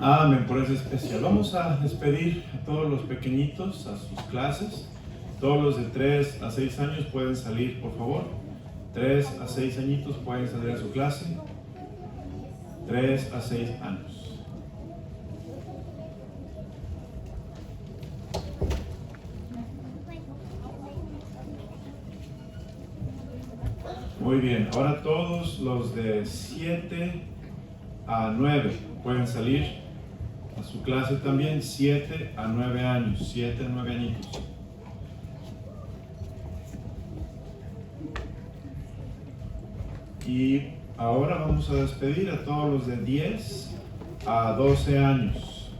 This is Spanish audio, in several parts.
Amén, por eso especial. Vamos a despedir a todos los pequeñitos a sus clases. Todos los de 3 a 6 años pueden salir, por favor. 3 a 6 añitos pueden salir a su clase. 3 a 6 años. Muy bien, ahora todos los de 7 a 9 pueden salir a su clase también. 7 a 9 años, 7 a 9 añitos. Y ahora vamos a despedir a todos los de 10 a 12 años.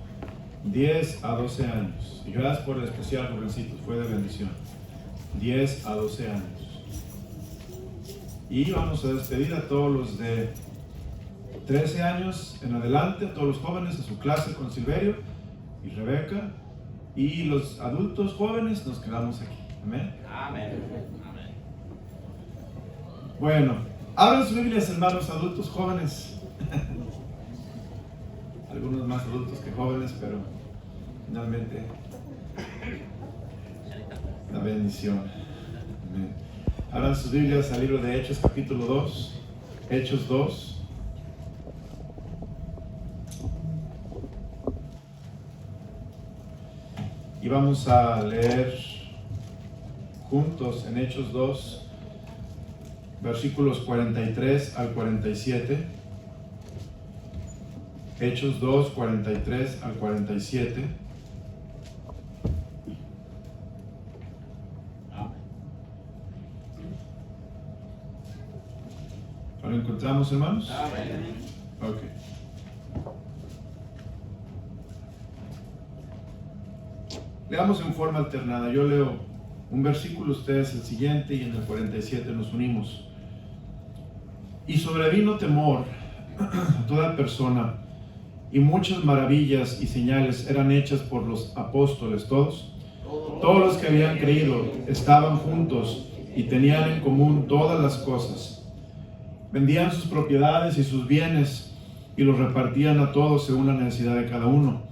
10 a 12 años. Y gracias por el especial, jovencitos, fue de bendición. 10 a 12 años. Y vamos a despedir a todos los de 13 años en adelante, a todos los jóvenes a su clase con Silverio y Rebeca. Y los adultos jóvenes nos quedamos aquí. Amén. Amén. Amén. Bueno, abran sus Biblias, hermanos, adultos jóvenes. Algunos más adultos que jóvenes, pero finalmente la bendición. Amén. Abran sus Biblias al libro de Hechos, capítulo 2. Hechos 2. Y vamos a leer juntos en Hechos 2, versículos 43 al 47. Hechos 2, 43 al 47. ¿Lo encontramos, hermanos? Amén. Ok. Leamos en forma alternada. Yo leo un versículo, ustedes el siguiente, y en el 47 nos unimos. Y sobrevino temor a toda persona, y muchas maravillas y señales eran hechas por los apóstoles. Todos los que habían creído estaban juntos y tenían en común todas las cosas. Vendían sus propiedades y sus bienes y los repartían a todos según la necesidad de cada uno.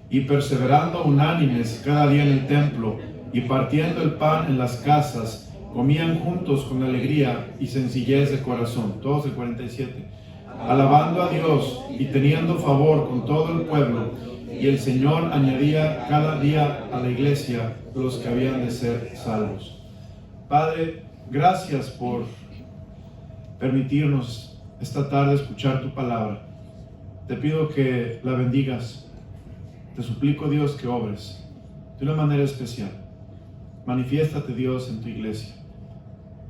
Y perseverando unánimes cada día en el templo y partiendo el pan en las casas, comían juntos con alegría y sencillez de corazón. Todos el 47. Alabando a Dios y teniendo favor con todo el pueblo. Y el Señor añadía cada día a la iglesia los que habían de ser salvos. Padre, gracias por permitirnos esta tarde escuchar tu palabra. Te pido que la bendigas. Te suplico, Dios, que obres de una manera especial. Manifiéstate, Dios, en tu iglesia.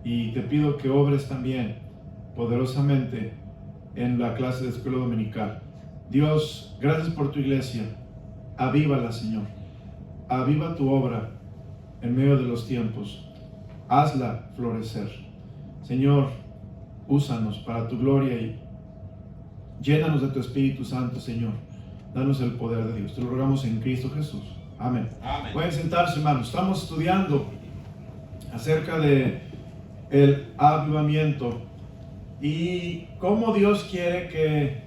Y te pido que obres también poderosamente en la clase de escuela dominical. Dios, gracias por tu iglesia. Avívala, Señor. Aviva tu obra en medio de los tiempos. Hazla florecer. Señor, úsanos para tu gloria y llénanos de tu Espíritu Santo, Señor. Danos el poder de Dios. Te lo rogamos en Cristo Jesús. Amén. Amén. Pueden sentarse, hermanos. Estamos estudiando acerca de el avivamiento y cómo Dios quiere que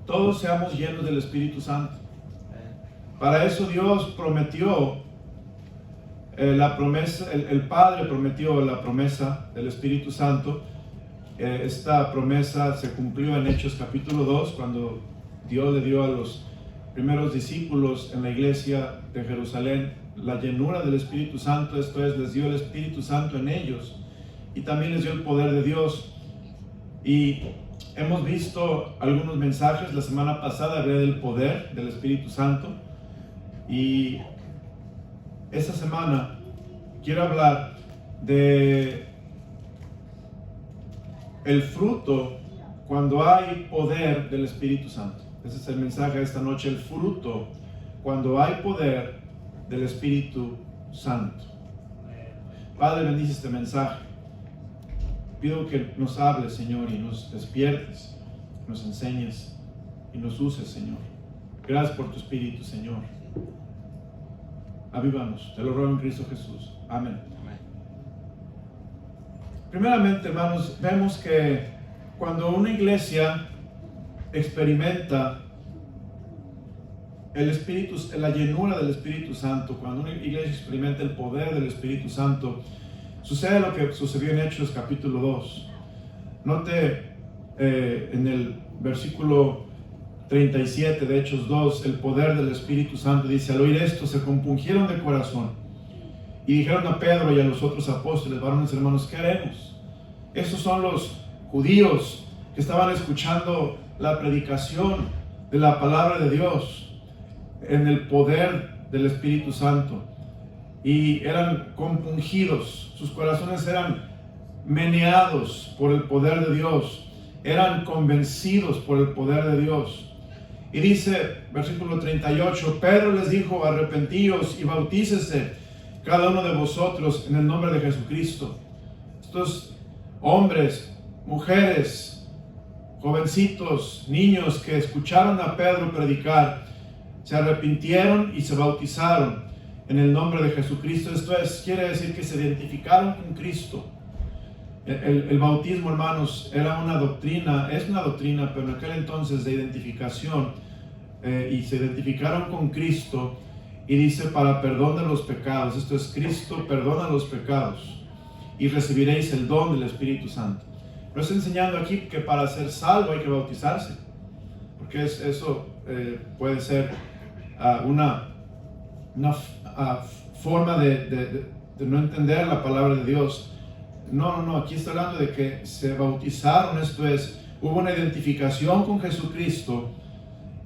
todos seamos llenos del Espíritu Santo. Para eso Dios prometió la promesa, el Padre prometió la promesa del Espíritu Santo. Esta promesa se cumplió en Hechos capítulo 2, cuando Dios le dio a los primeros discípulos en la iglesia de Jerusalén la llenura del Espíritu Santo. Esto es, les dio el Espíritu Santo en ellos y también les dio el poder de Dios. Y hemos visto algunos mensajes. La semana pasada hablé del poder del Espíritu Santo, y esta semana quiero hablar de el fruto cuando hay poder del Espíritu Santo. Ese es el mensaje de esta noche, el fruto cuando hay poder del Espíritu Santo. Padre, bendice este mensaje. Pido que nos hables, Señor, y nos despiertes, nos enseñes y nos uses, Señor. Gracias por tu Espíritu, Señor. Avívanos, te lo ruego en Cristo Jesús. Amén. Primeramente, hermanos, vemos que cuando una iglesia experimenta la llenura del Espíritu Santo, cuando una iglesia experimenta el poder del Espíritu Santo, sucede lo que sucedió en Hechos capítulo 2. Note en el versículo 37 de Hechos 2, el poder del Espíritu Santo dice: al oír esto se compungieron de corazón y dijeron a Pedro y a los otros apóstoles: varones hermanos, ¿qué haremos? Estos son los judíos que estaban escuchando la predicación de la palabra de Dios en el poder del Espíritu Santo, y eran compungidos, sus corazones eran meneados por el poder de Dios, eran convencidos por el poder de Dios. Y dice, versículo 38, Pedro les dijo: arrepentíos y bautícese cada uno de vosotros en el nombre de Jesucristo. Estos hombres, mujeres, jovencitos, niños que escucharon a Pedro predicar, se arrepintieron y se bautizaron en el nombre de Jesucristo. Esto quiere decir que se identificaron con Cristo. El bautismo, hermanos, era una doctrina, es una doctrina, pero en aquel entonces de identificación, y se identificaron con Cristo, y dice: para perdón de los pecados. Esto es: Cristo perdona los pecados y recibiréis el don del Espíritu Santo. Pero está enseñando aquí que para ser salvo hay que bautizarse, porque eso puede ser una forma de no entender la palabra de Dios. No, aquí está hablando de que se bautizaron, esto es, hubo una identificación con Jesucristo,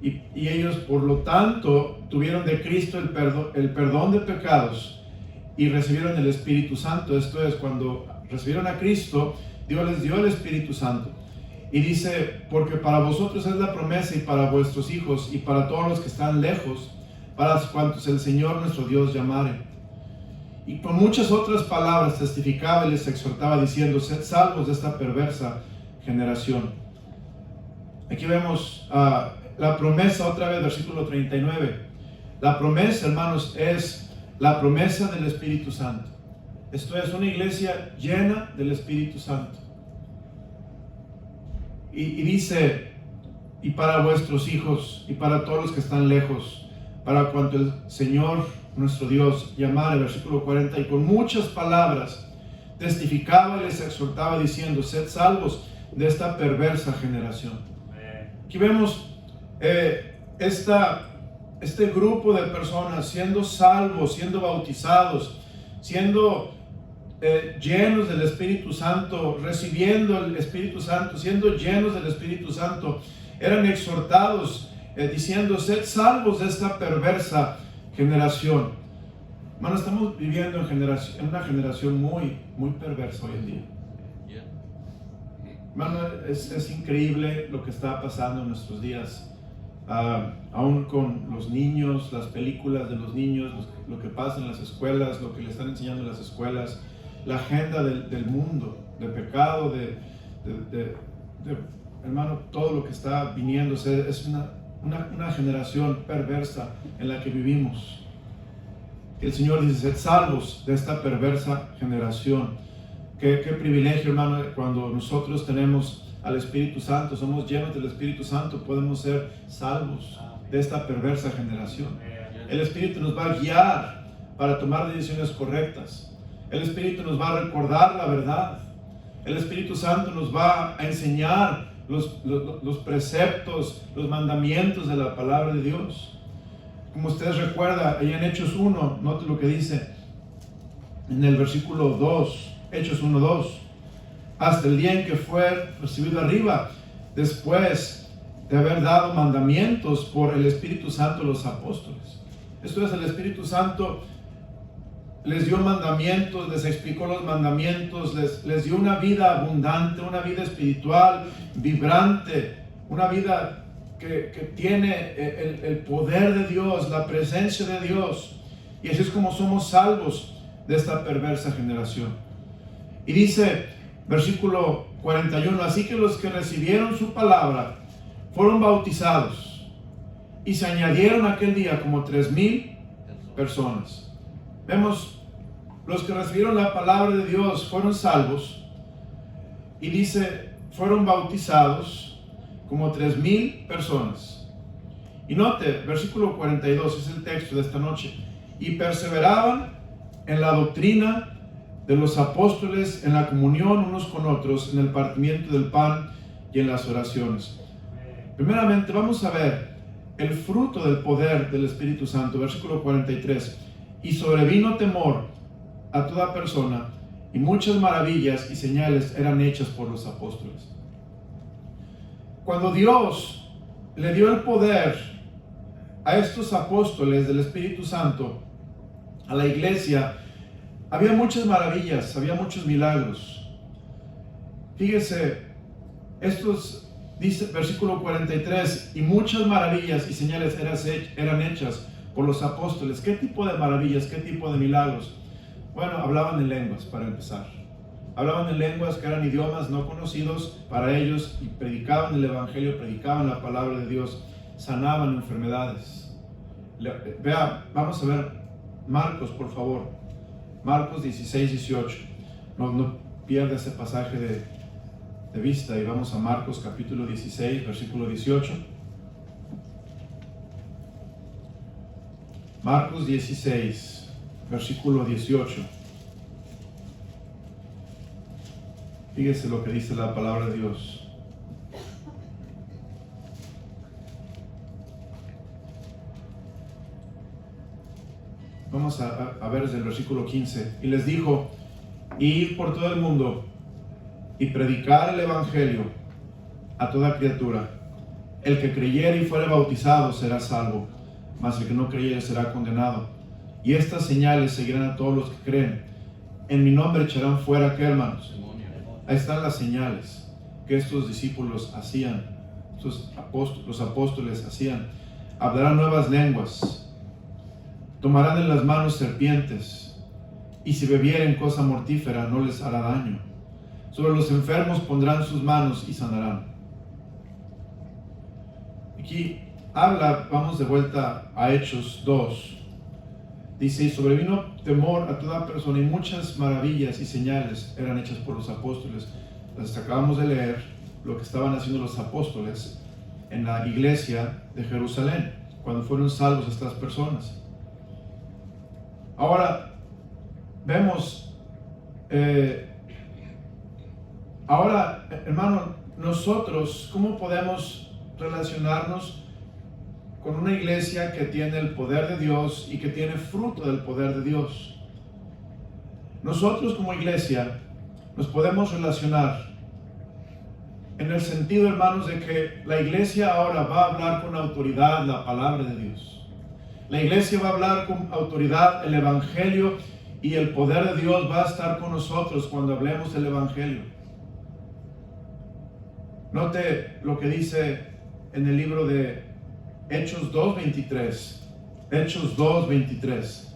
y ellos por lo tanto tuvieron de Cristo el perdón de pecados y recibieron el Espíritu Santo. Esto es, cuando recibieron a Cristo, Dios les dio el Espíritu Santo. Y dice: porque para vosotros es la promesa, y para vuestros hijos, y para todos los que están lejos, para cuantos el Señor nuestro Dios llamare. Y con muchas otras palabras testificaba y les exhortaba, diciendo: sed salvos de esta perversa generación. Aquí vemos la promesa, otra vez, versículo 39. La promesa, hermanos, es la promesa del Espíritu Santo. Esto es, una iglesia llena del Espíritu Santo. Y dice: y para vuestros hijos, y para todos los que están lejos, para cuanto el Señor nuestro Dios llamare. Versículo 40. Y con muchas palabras testificaba y les exhortaba, diciendo: sed salvos de esta perversa generación. Aquí vemos este grupo de personas siendo salvos, siendo bautizados, siendo llenos del Espíritu Santo, recibiendo el Espíritu Santo, siendo llenos del Espíritu Santo. Eran exhortados diciendo: sed salvos de esta perversa generación. Hermano, estamos viviendo en una generación muy, muy perversa hoy en día. Hermano, es increíble lo que está pasando en nuestros días, aún con los niños, las películas de los niños, lo que pasa en las escuelas, lo que le están enseñando en las escuelas, la agenda del mundo, de pecado, hermano, todo lo que está viniendo. Es una generación perversa en la que vivimos. El Señor dice: sed salvos de esta perversa generación. Qué privilegio, hermano, cuando nosotros tenemos al Espíritu Santo, somos llenos del Espíritu Santo, podemos ser salvos de esta perversa generación. El Espíritu nos va a guiar para tomar decisiones correctas. El Espíritu nos va a recordar la verdad. El Espíritu Santo nos va a enseñar los preceptos, los mandamientos de la palabra de Dios. Como ustedes recuerdan, allá en Hechos 1, note lo que dice en el versículo 2, Hechos 1:2. Hasta el día en que fue recibido arriba, después de haber dado mandamientos por el Espíritu Santo a los apóstoles. Esto es, el Espíritu Santo les dio mandamientos, les explicó los mandamientos, les dio una vida abundante, una vida espiritual, vibrante, una vida que tiene el poder de Dios, la presencia de Dios. Y así es como somos salvos de esta perversa generación. Y dice, versículo 41, así que los que recibieron su palabra fueron bautizados, y se añadieron aquel día como 3,000 personas. Vemos, los que recibieron la palabra de Dios fueron salvos, y dice, fueron bautizados como 3,000 personas. Y note, versículo 42 es el texto de esta noche. Y perseveraban en la doctrina de los apóstoles, en la comunión unos con otros, en el partimiento del pan y en las oraciones. Primeramente vamos a ver el fruto del poder del Espíritu Santo, versículo 43. Y sobrevino temor a toda persona, y muchas maravillas y señales eran hechas por los apóstoles. Cuando Dios le dio el poder a estos apóstoles del Espíritu Santo, a la iglesia, había muchas maravillas, había muchos milagros. Fíjese, estos, dice versículo 43, y muchas maravillas y señales eran hechas por los apóstoles. ¿Qué tipo de maravillas, qué tipo de milagros? Bueno, hablaban en lenguas para empezar. Hablaban en lenguas que eran idiomas no conocidos para ellos y predicaban el evangelio, predicaban la palabra de Dios, sanaban enfermedades. Vea, vamos a ver Marcos, por favor. Marcos 16, 18. No pierda ese pasaje de vista y vamos a Marcos capítulo 16, versículo 18. Marcos 16, versículo 18. Fíjese lo que dice la palabra de Dios. Vamos a ver desde el versículo 15. Y les dijo, id por todo el mundo y predicar el evangelio a toda criatura. El que creyere y fuere bautizado será salvo, mas el que no creyere será condenado. Y estas señales seguirán a todos los que creen. En mi nombre echarán fuera, ¿qué, hermanos? Ahí están las señales que estos discípulos hacían, los apóstoles hacían. Hablarán nuevas lenguas, tomarán en las manos serpientes, y si bebieren cosa mortífera no les hará daño. Sobre los enfermos pondrán sus manos y sanarán. Aquí habla, vamos de vuelta a Hechos 2. Dice, y sobrevino temor a toda persona, y muchas maravillas y señales eran hechas por los apóstoles. Las acabamos de leer, lo que estaban haciendo los apóstoles en la iglesia de Jerusalén, cuando fueron salvos estas personas. Ahora, vemos, hermano, nosotros, ¿cómo podemos relacionarnos con una iglesia que tiene el poder de Dios y que tiene fruto del poder de Dios? Nosotros como iglesia nos podemos relacionar en el sentido, hermanos, de que la iglesia ahora va a hablar con autoridad la palabra de Dios. La iglesia va a hablar con autoridad el evangelio, y el poder de Dios va a estar con nosotros cuando hablemos del evangelio. Note lo que dice en el libro de Hechos 2:23. Hechos 2:23.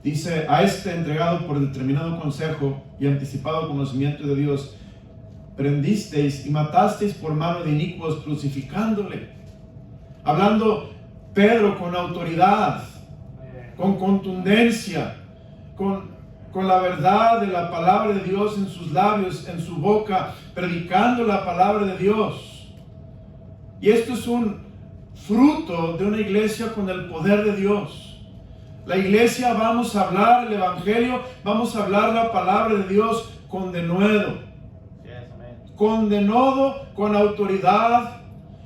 Dice, a este entregado por determinado consejo y anticipado conocimiento de Dios, prendisteis y matasteis por mano de inicuos, crucificándole. Hablando Pedro con autoridad, con contundencia, con la verdad de la palabra de Dios en sus labios, en su boca, predicando la palabra de Dios. Y esto es un fruto de una iglesia con el poder de Dios. La iglesia, vamos a hablar el evangelio, vamos a hablar la palabra de Dios con denuedo, con autoridad,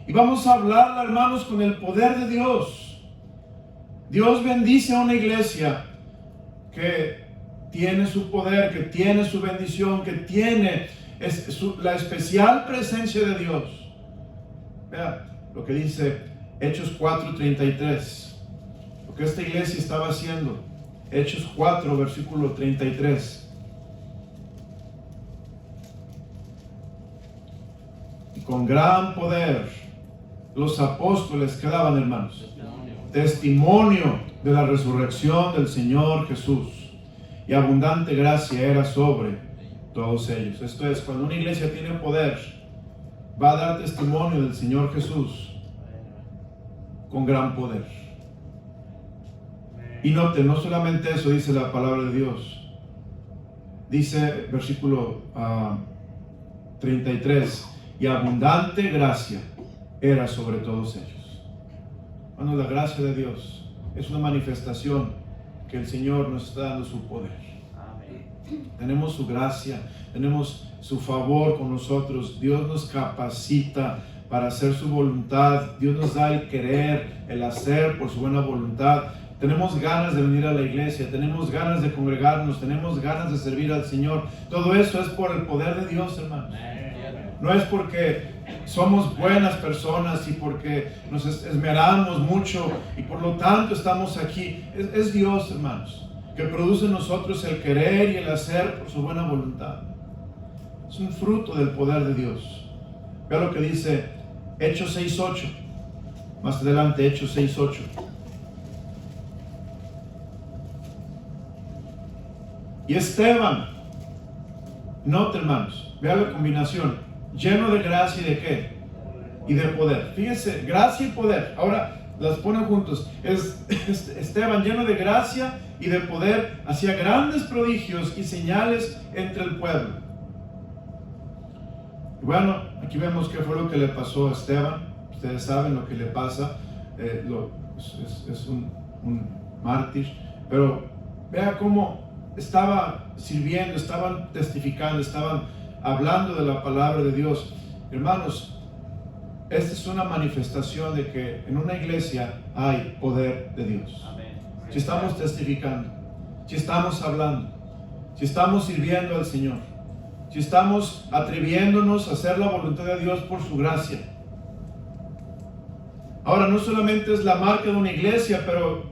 y vamos a hablarla, hermanos, con el poder de Dios. Dios bendice a una iglesia que tiene su poder, que tiene su bendición, que tiene la especial presencia de Dios. Vea lo que dice Hechos 4:33. Lo que esta iglesia estaba haciendo. Hechos 4, versículo 33. Y con gran poder los apóstoles que daban, hermanos, testimonio de la resurrección del Señor Jesús, y abundante gracia era sobre todos ellos. Esto es, cuando una iglesia tiene poder, va a dar testimonio del Señor Jesús con gran poder. Y note, no solamente eso dice la palabra de Dios. Dice versículo 33, y abundante gracia era sobre todos ellos. Bueno, la gracia de Dios es una manifestación que el Señor nos está dando su poder. Amén. Tenemos su gracia, tenemos su favor con nosotros. Dios nos capacita para hacer su voluntad. Dios nos da el querer, el hacer por su buena voluntad. Tenemos ganas de venir a la iglesia, tenemos ganas de congregarnos, tenemos ganas de servir al Señor. Todo eso es por el poder de Dios, hermanos. No es porque somos buenas personas y porque nos esmeramos mucho y por lo tanto estamos aquí. Es Dios, hermanos, que produce en nosotros el querer y el hacer por su buena voluntad. Es un fruto del poder de Dios. Vea lo que dice Hechos 6:8. Más adelante, Hechos 6:8. Y Esteban, nota, hermanos, vea la combinación, lleno de gracia y de qué, y de poder. Fíjense, gracia y poder, ahora las ponen juntos. Esteban, lleno de gracia y de poder, hacía grandes prodigios y señales entre el pueblo. Y bueno, aquí vemos qué fue lo que le pasó a Esteban. Ustedes saben lo que le pasa, es un mártir, pero vea cómo estaba sirviendo, estaban testificando, estaban hablando de la palabra de Dios. Hermanos, esta es una manifestación de que en una iglesia hay poder de Dios. Amén. Si estamos testificando, si estamos hablando, si estamos sirviendo al Señor, si estamos atreviéndonos a hacer la voluntad de Dios por su gracia. Ahora, no solamente es la marca de una iglesia, pero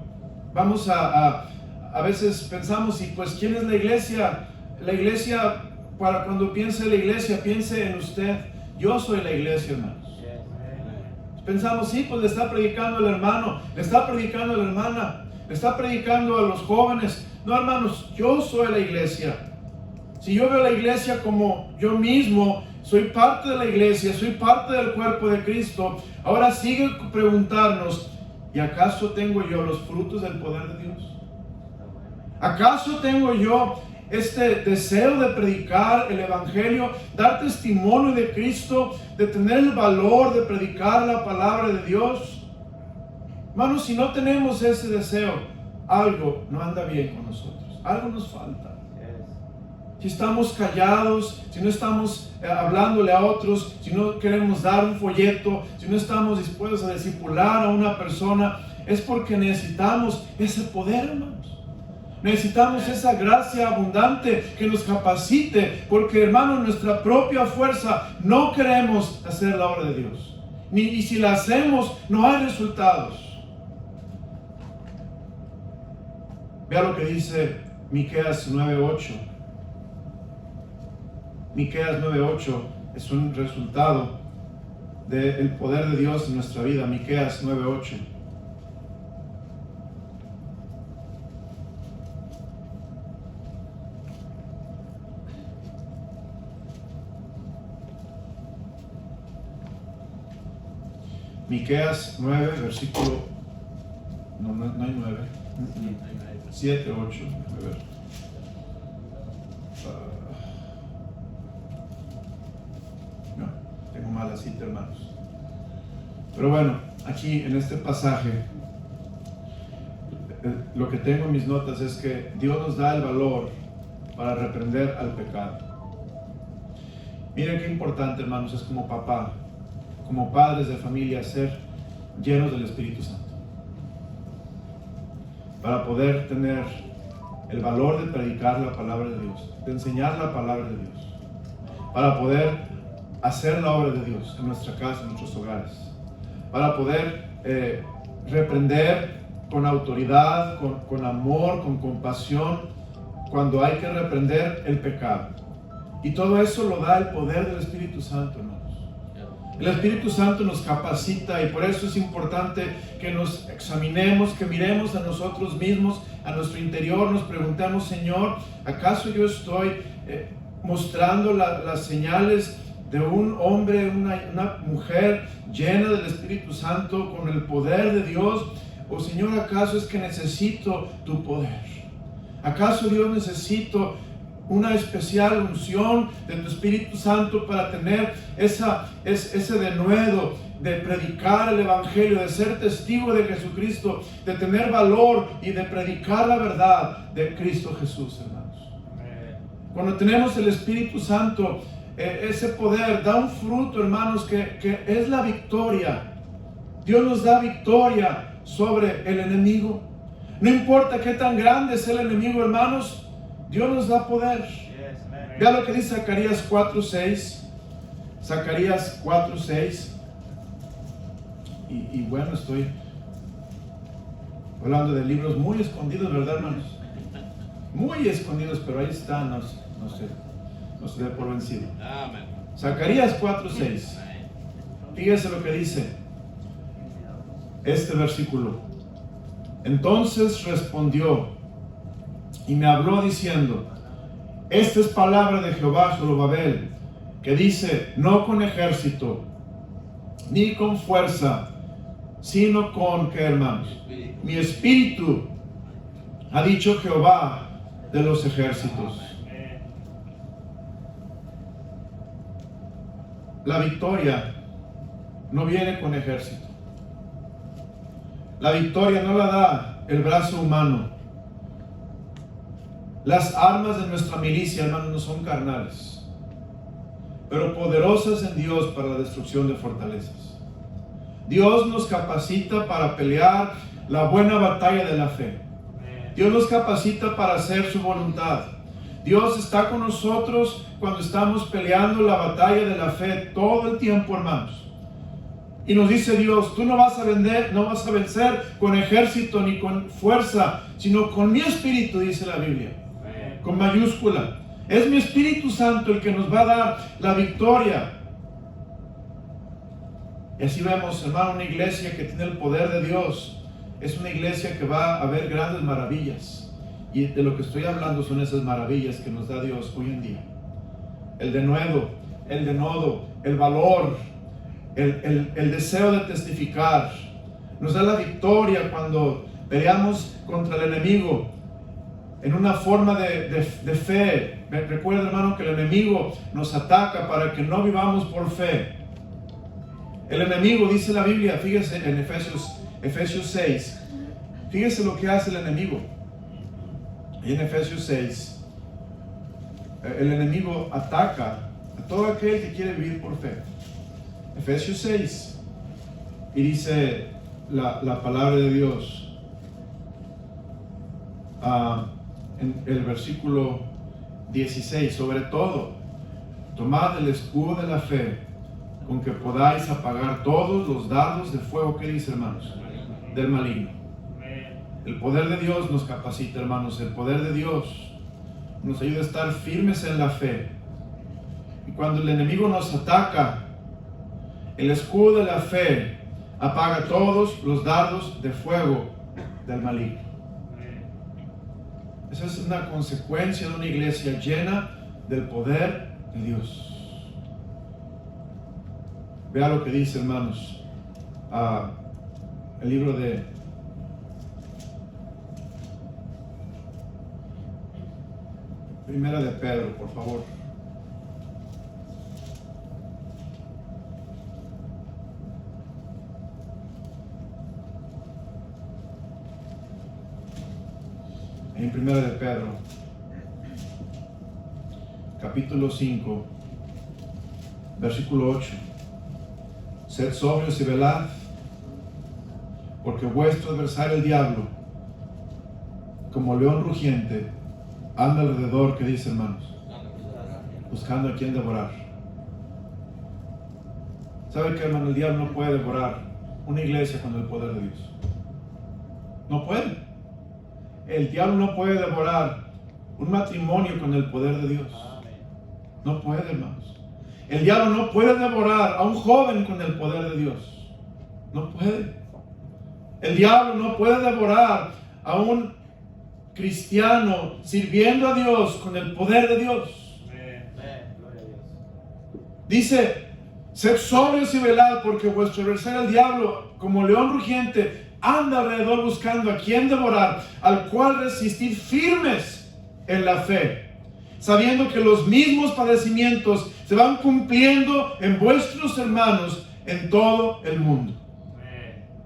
vamos a veces pensamos, y pues, ¿quién es la iglesia? La iglesia, para cuando piense en la iglesia, piense en usted. Yo soy la iglesia, hermanos. Pensamos, sí, pues le está predicando el hermano, le está predicando la hermana, le está predicando a los jóvenes. No, hermanos, yo soy la iglesia. Si yo veo la iglesia como yo mismo, soy parte de la iglesia, soy parte del cuerpo de Cristo. Ahora sigue preguntarnos, ¿y acaso tengo yo los frutos del poder de Dios? ¿Acaso tengo yo este deseo de predicar el evangelio, dar testimonio de Cristo, de tener el valor de predicar la palabra de Dios? Hermanos, si no tenemos ese deseo, algo no anda bien con nosotros, algo nos falta. Si estamos callados, si no estamos hablándole a otros, si no queremos dar un folleto, si no estamos dispuestos a discipular a una persona, es porque necesitamos ese poder, hermanos. Necesitamos esa gracia abundante que nos capacite, porque, hermanos, nuestra propia fuerza no queremos hacer la obra de Dios. Y si la hacemos, no hay resultados. Vea lo que dice Miqueas 9:8. Miqueas 9:8 es un resultado del poder de Dios en nuestra vida. Miqueas 9:8. Miqueas 9, versículo, no hay 9, 7, 8, a ver. No, tengo mala cita, hermanos. Pero bueno, aquí en este pasaje, lo que tengo en mis notas es que Dios nos da el valor para reprender al pecado. Miren qué importante, hermanos, es como papá, como padres de familia, ser llenos del Espíritu Santo, para poder tener el valor de predicar la palabra de Dios, de enseñar la palabra de Dios, para poder hacer la obra de Dios en nuestra casa, en nuestros hogares, para poder reprender con autoridad, con amor, con compasión, cuando hay que reprender el pecado. Y todo eso lo da el poder del Espíritu Santo, hermanos. El Espíritu Santo nos capacita, y por eso es importante que nos examinemos, que miremos a nosotros mismos, a nuestro interior, nos preguntemos, Señor, ¿acaso yo estoy mostrando las señales de un hombre, una mujer llena del Espíritu Santo, con el poder de Dios? O, Señor, ¿acaso es que necesito tu poder? ¿Acaso, Dios, necesito una especial unción de tu Espíritu Santo para tener ese denuedo de predicar el Evangelio, de ser testigo de Jesucristo, de tener valor y de predicar la verdad de Cristo Jesús, hermanos. Cuando tenemos el Espíritu Santo, ese poder da un fruto, hermanos, que es la victoria. Dios nos da victoria sobre el enemigo. No importa qué tan grande es el enemigo, hermanos, Dios nos da poder. Vea lo que dice Zacarías 4:6. Zacarías 4:6. Y bueno, estoy hablando de libros muy escondidos, ¿verdad, hermanos? Muy escondidos, pero ahí están, no se dé por vencido. Zacarías 4:6. Fíjese lo que dice este versículo. Entonces respondió y me habló diciendo: esta es palabra de Jehová Zorobabel, que dice: no con ejército ni con fuerza, sino con, ¿qué, hermanos? Mi espíritu, ha dicho Jehová de los ejércitos. La victoria no viene con ejército. La victoria no la da el brazo humano. Las armas de nuestra milicia, hermanos, no son carnales, pero poderosas en Dios para la destrucción de fortalezas. Dios nos capacita para pelear la buena batalla de la fe. Dios nos capacita para hacer su voluntad. Dios está con nosotros cuando estamos peleando la batalla de la fe todo el tiempo, hermanos. Y nos dice Dios: tú no vas a vencer con ejército ni con fuerza, sino con mi espíritu, dice la Biblia, con mayúscula. Es mi Espíritu Santo el que nos va a dar la victoria. Y así vemos, hermano, una iglesia que tiene el poder de Dios. Es una iglesia que va a ver grandes maravillas. Y de lo que estoy hablando son esas maravillas que nos da Dios hoy en día. El denuedo, el denodo, el valor, el deseo de testificar. Nos da la victoria cuando peleamos contra el enemigo en una forma de fe. Recuerda, hermano, que el enemigo nos ataca para que no vivamos por fe. El enemigo, dice la Biblia, fíjese en Efesios 6, fíjese lo que hace el enemigo. Y en Efesios 6, el enemigo ataca a todo aquel que quiere vivir por fe. Efesios 6, y dice la palabra de Dios, en el versículo 16: sobre todo, tomad el escudo de la fe, con que podáis apagar todos los dardos de fuego. ¿Qué dice, hermanos? Del maligno. El poder de Dios nos capacita, hermanos. El poder de Dios nos ayuda a estar firmes en la fe. Y cuando el enemigo nos ataca, el escudo de la fe apaga todos los dardos de fuego del maligno. Esa es una consecuencia de una iglesia llena del poder de Dios. Vea lo que dice, hermanos, el libro de Primera de Pedro, por favor. En Primera de Pedro, capítulo 5, versículo 8. Sed sobrios y velad, porque vuestro adversario el diablo, como león rugiente, anda alrededor, ¿qué dice, hermanos? Buscando a quien devorar. ¿Sabe qué, hermano? El diablo no puede devorar una iglesia con el poder de Dios. No puede. El diablo no puede devorar un matrimonio con el poder de Dios. No puede, hermanos. El diablo no puede devorar a un joven con el poder de Dios. No puede. El diablo no puede devorar a un cristiano sirviendo a Dios con el poder de Dios. Dice: sed sobrios y velad, porque vuestro adversario el diablo, como león rugiente, anda alrededor buscando a quien devorar, al cual resistir firmes en la fe, sabiendo que los mismos padecimientos se van cumpliendo en vuestros hermanos en todo el mundo.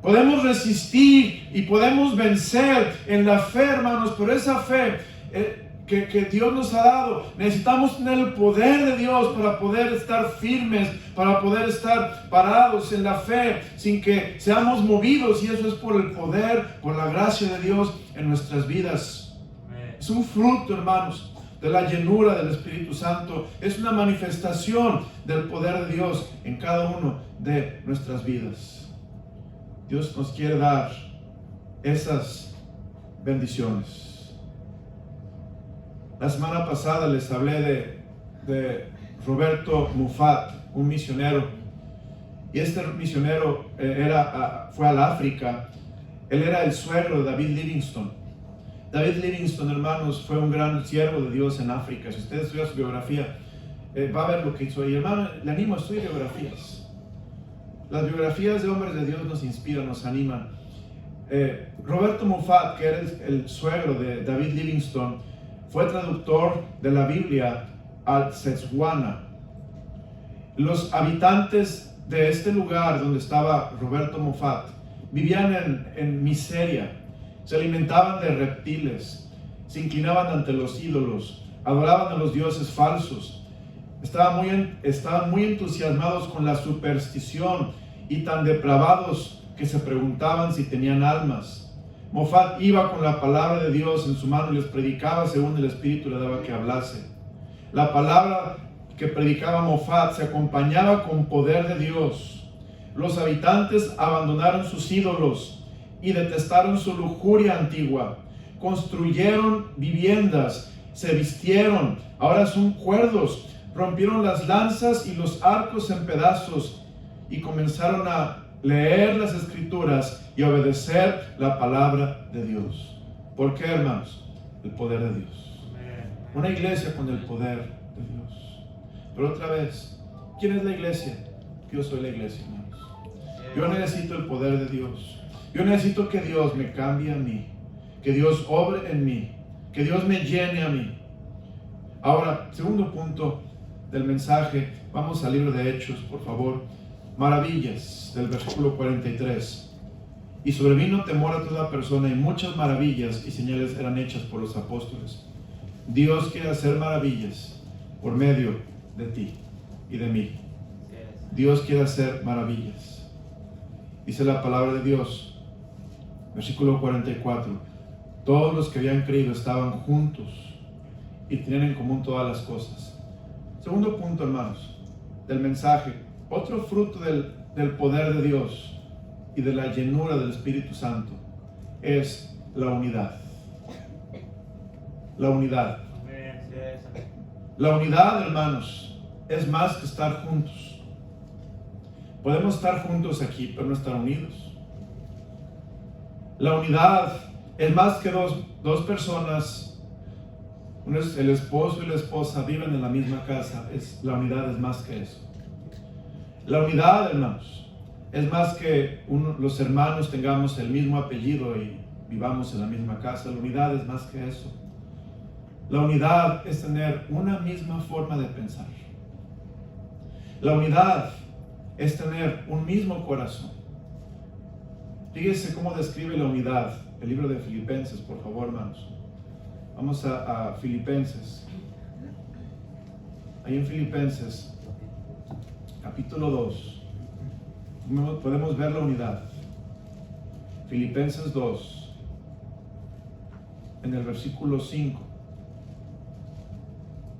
Podemos resistir y podemos vencer en la fe, hermanos, pero esa fe que Dios nos ha dado, necesitamos tener el poder de Dios para poder estar firmes, para poder estar parados en la fe sin que seamos movidos, y eso es por el poder, por la gracia de Dios en nuestras vidas. Es un fruto, hermanos, de la llenura del Espíritu Santo. Es una manifestación del poder de Dios en cada uno de nuestras vidas. Dios nos quiere dar esas bendiciones. La semana pasada les hablé de Roberto Muffat, un misionero. Y este misionero fue al África. Él era el suegro de David Livingstone. David Livingstone, hermanos, fue un gran siervo de Dios en África. Si usted estudia su biografía, va a ver lo que hizo ahí. Hermano, le animo a estudiar biografías. Las biografías de hombres de Dios nos inspiran, nos animan. Roberto Muffat, que era el suegro de David Livingstone, fue traductor de la Biblia al Setswana. Los habitantes de este lugar donde estaba Roberto Muffat vivían en miseria, se alimentaban de reptiles, se inclinaban ante los ídolos, adoraban a los dioses falsos. Estaban muy entusiasmados con la superstición y tan depravados que se preguntaban si tenían almas. Muffat iba con la palabra de Dios en su mano y les predicaba según el Espíritu le daba que hablase. La palabra que predicaba Muffat se acompañaba con poder de Dios. Los habitantes abandonaron sus ídolos y detestaron su lujuria antigua. Construyeron viviendas, se vistieron, ahora son cuerdos. Rompieron las lanzas y los arcos en pedazos y comenzaron a leer las Escrituras y a obedecer la palabra de Dios. ¿Por qué, hermanos? El poder de Dios. Una iglesia con el poder de Dios. Pero otra vez, ¿quién es la iglesia? Yo soy la iglesia, hermanos. Yo necesito el poder de Dios. Yo necesito que Dios me cambie a mí, que Dios obre en mí, que Dios me llene a mí. Ahora, segundo punto del mensaje, vamos al libro de Hechos, por favor. Maravillas, del versículo 43. Y sobrevino temor a toda persona, y muchas maravillas y señales eran hechas por los apóstoles. Dios quiere hacer maravillas por medio de ti y de mí. Dios quiere hacer maravillas. Dice la palabra de Dios, versículo 44. Todos los que habían creído estaban juntos y tenían en común todas las cosas. Segundo punto, hermanos, del mensaje. Otro fruto del poder de Dios y de la llenura del Espíritu Santo es la unidad. La unidad. La unidad, hermanos, es más que estar juntos. Podemos estar juntos aquí, pero no estar unidos. La unidad es más que dos personas. El esposo y la esposa viven en la misma casa. La unidad es más que eso. La unidad, hermanos, es más que los hermanos tengamos el mismo apellido y vivamos en la misma casa. La unidad es más que eso. La unidad es tener una misma forma de pensar. La unidad es tener un mismo corazón. Fíjense cómo describe la unidad el libro de Filipenses, por favor, hermanos. Vamos a Filipenses. Ahí en Filipenses, capítulo 2, podemos ver la unidad. Filipenses 2, en el versículo 5.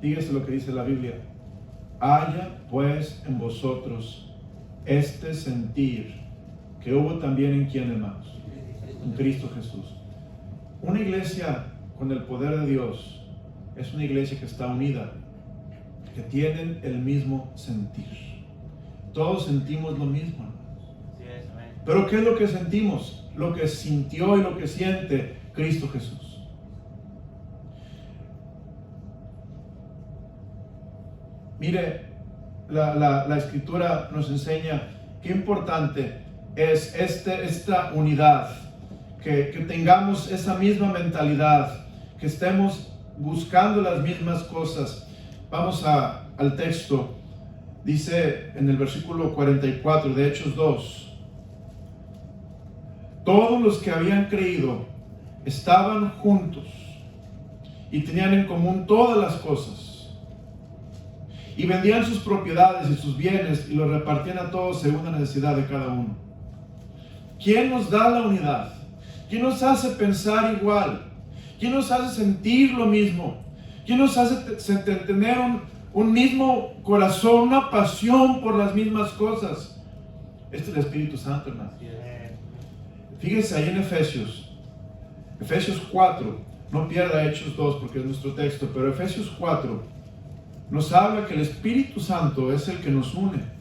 Fíjese lo que dice la Biblia. Haya pues en vosotros este sentir que hubo también en quien, hermanos, en Cristo Jesús. Una iglesia con el poder de Dios es una iglesia que está unida, que tienen el mismo sentir. Todos sentimos lo mismo, hermanos. Pero ¿qué es lo que sentimos? Lo que sintió y lo que siente Cristo Jesús. Mire, la Escritura nos enseña qué importante es esta unidad, que tengamos esa misma mentalidad, que estemos buscando las mismas cosas. Vamos al texto. Dice en el versículo 44 de Hechos 2: todos los que habían creído estaban juntos y tenían en común todas las cosas, y vendían sus propiedades y sus bienes y los repartían a todos según la necesidad de cada uno. ¿Quién nos da la unidad? ¿Quién nos hace pensar igual? ¿Quién nos hace sentir lo mismo? ¿Quién nos hace tener un mismo corazón, una pasión por las mismas cosas? Este es el Espíritu Santo, hermano. Fíjense ahí en Efesios 4, no pierda Hechos 2 porque es nuestro texto, pero Efesios 4 nos habla que el Espíritu Santo es el que nos une.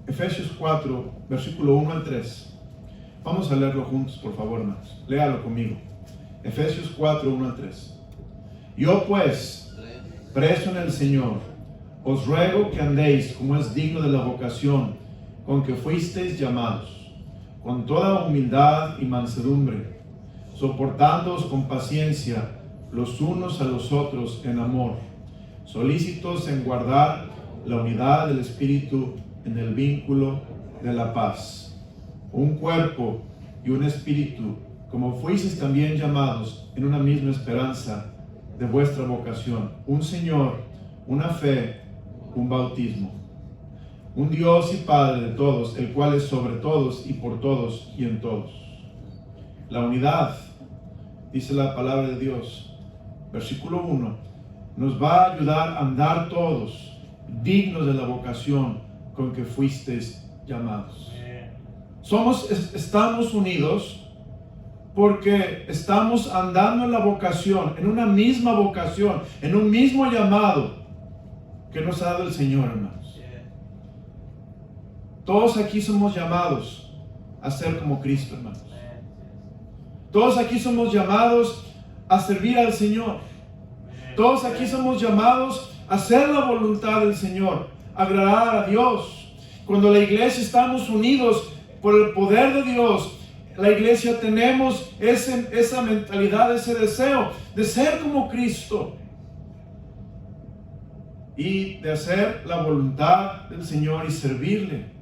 Efesios 4, versículo 1 al 3. Vamos a leerlo juntos, por favor, hermanos. Léalo conmigo. Efesios 4, 1 al 3. Yo pues, preso en el Señor, os ruego que andéis como es digno de la vocación con que fuisteis llamados, con toda humildad y mansedumbre, soportándoos con paciencia los unos a los otros en amor, solícitos en guardar la unidad del Espíritu en el vínculo de la paz. Un cuerpo y un espíritu, como fuisteis también llamados en una misma esperanza de vuestra vocación, un Señor, una fe, un bautismo, un Dios y Padre de todos, el cual es sobre todos y por todos y en todos. La unidad, dice la palabra de Dios, versículo 1, nos va a ayudar a andar todos dignos de la vocación con que fuisteis llamados. Estamos unidos porque estamos andando en la vocación, en una misma vocación, en un mismo llamado que nos ha dado el Señor, hermanos. Todos aquí somos llamados a ser como Cristo, hermanos. Todos aquí somos llamados a servir al Señor. Todos aquí somos llamados a hacer la voluntad del Señor, agradar a Dios. Cuando la iglesia estamos unidos por el poder de Dios, la iglesia tenemos esa mentalidad, ese deseo de ser como Cristo y de hacer la voluntad del Señor y servirle.